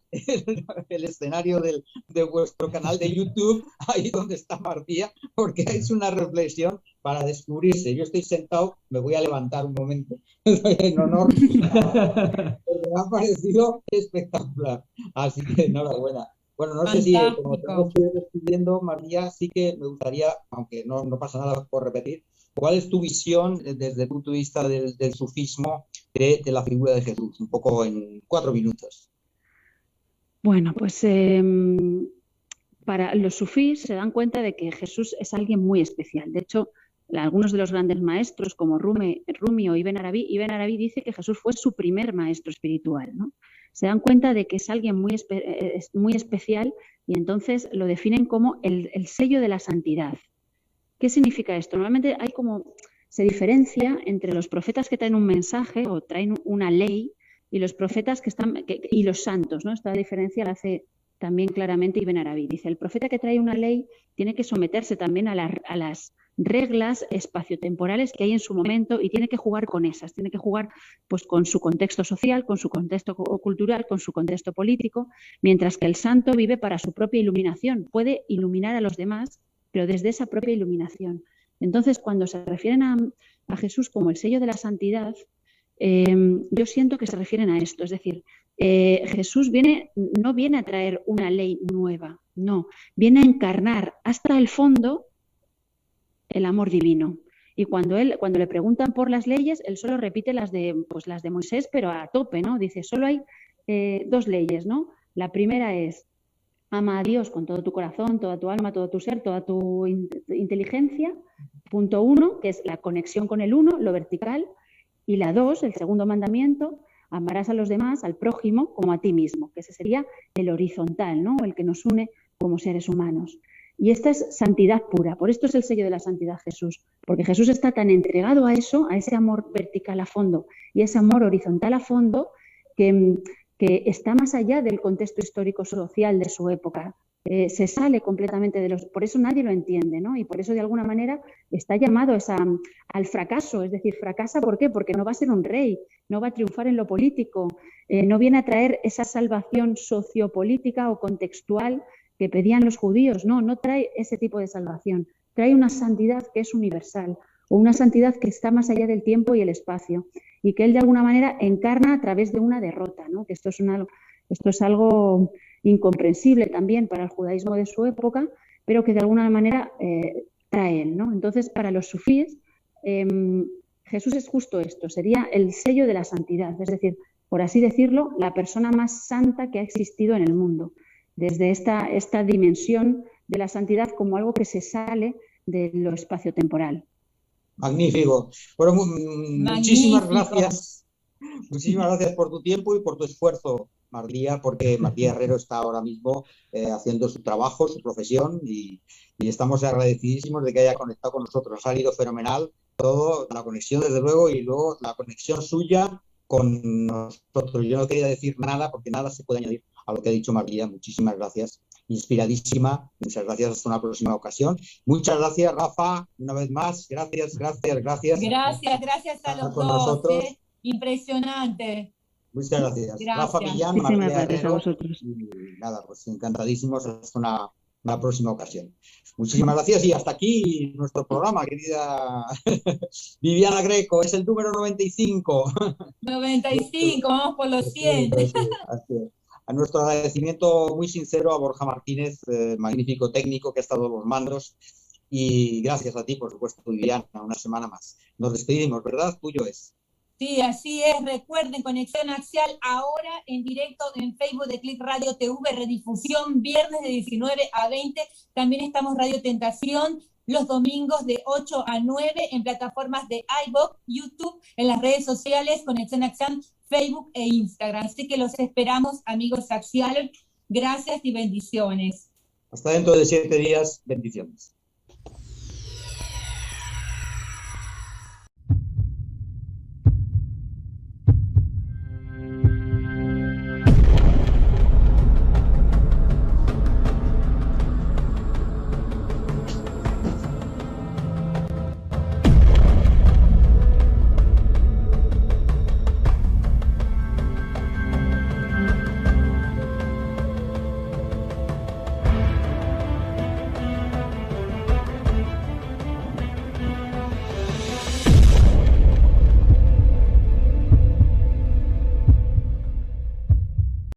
el escenario de vuestro canal de YouTube ahí donde está María, porque es una reflexión para descubrirse. Yo estoy sentado, me voy a levantar un momento en honor. Me ha parecido espectacular. Así que enhorabuena. Bueno, no sé si, como te estoy despidiendo, María, sí que me gustaría, aunque no pasa nada por repetir, ¿cuál es tu visión desde el punto de vista del sufismo de la figura de Jesús? Un poco en 4 minutos. Bueno, pues para los sufís se dan cuenta de que Jesús es alguien muy especial. De hecho, algunos de los grandes maestros, como Rumi o Ibn Arabi dice que Jesús fue su primer maestro espiritual, ¿no? Se dan cuenta de que es alguien muy especial y entonces lo definen como el sello de la santidad. ¿Qué significa esto? Normalmente se diferencia entre los profetas que traen un mensaje o traen una ley y los profetas y los santos, ¿no? Esta diferencia la hace también claramente Ibn Arabi. Dice, el profeta que trae una ley tiene que someterse también a las reglas espaciotemporales que hay en su momento y tiene que jugar con esas, tiene que jugar pues con su contexto social, con su contexto cultural, con su contexto político, mientras que el santo vive para su propia iluminación, puede iluminar a los demás, pero desde esa propia iluminación. Entonces, cuando se refieren a Jesús como el sello de la santidad, yo siento que se refieren a esto, es decir, Jesús no viene a traer una ley nueva, no, viene a encarnar hasta el fondo el amor divino. Y cuando le preguntan por las leyes, él solo repite las de Moisés, pero a tope, ¿no? Dice, solo hay 2 leyes, ¿no? La primera es ama a Dios con todo tu corazón, toda tu alma, todo tu ser, toda tu inteligencia. Punto 1, que es la conexión con el uno, lo vertical. Y la 2, el segundo mandamiento, amarás a los demás, al prójimo, como a ti mismo, que ese sería el horizontal, ¿no? El que nos une como seres humanos. Y esta es santidad pura, por esto es el sello de la santidad Jesús, porque Jesús está tan entregado a eso, a ese amor vertical a fondo y ese amor horizontal a fondo, que está más allá del contexto histórico-social de su época. Se sale completamente de los... Por eso nadie lo entiende, ¿no? Y por eso de alguna manera está llamado al fracaso, es decir, fracasa, ¿por qué? Porque no va a ser un rey, no va a triunfar en lo político, no viene a traer esa salvación sociopolítica o contextual que pedían los judíos, no trae ese tipo de salvación, trae una santidad que es universal, o una santidad que está más allá del tiempo y el espacio, y que él de alguna manera encarna a través de una derrota, ¿no? Que esto es algo incomprensible también para el judaísmo de su época, pero que de alguna manera trae él, ¿no? Entonces, para los sufíes, Jesús es justo esto, sería el sello de la santidad, es decir, por así decirlo, la persona más santa que ha existido en el mundo, desde esta dimensión de la santidad como algo que se sale de lo espaciotemporal. Magnífico. Bueno, muchísimas gracias. Muchísimas gracias por tu tiempo y por tu esfuerzo, Mardía, porque Mardía Herrero está ahora mismo haciendo su trabajo, su profesión, y estamos agradecidísimos de que haya conectado con nosotros. Ha salido fenomenal todo, la conexión desde luego, y luego la conexión suya con nosotros. Yo no quería decir nada porque nada se puede añadir a lo que ha dicho Mardía. Muchísimas gracias. Inspiradísima. Muchas gracias. Hasta una próxima ocasión. Muchas gracias, Rafa, una vez más. Gracias. Gracias a los dos. Impresionante. Muchas gracias. Rafa Millán, Mardía Herrero. Y nada, pues encantadísimos. Hasta una próxima ocasión. Muchísimas gracias y hasta aquí nuestro programa, querida Viviana Greco. Es el número 95. 95, vamos por los 100. A nuestro agradecimiento muy sincero a Borja Martínez, magnífico técnico que ha estado a los mandos. Y gracias a ti, por supuesto, Viviana, una semana más. Nos despedimos, ¿verdad? Tuyo es. Sí, así es. Recuerden, Conexión Axial ahora en directo en Facebook de Click Radio TV, redifusión viernes de 19 a 20. También estamos Radio Tentación los domingos de 8 a 9 en plataformas de iVoox, YouTube, en las redes sociales, Conexión Axial, Facebook e Instagram. Así que los esperamos, amigos axiales. Gracias y bendiciones. Hasta dentro de 7 días. Bendiciones.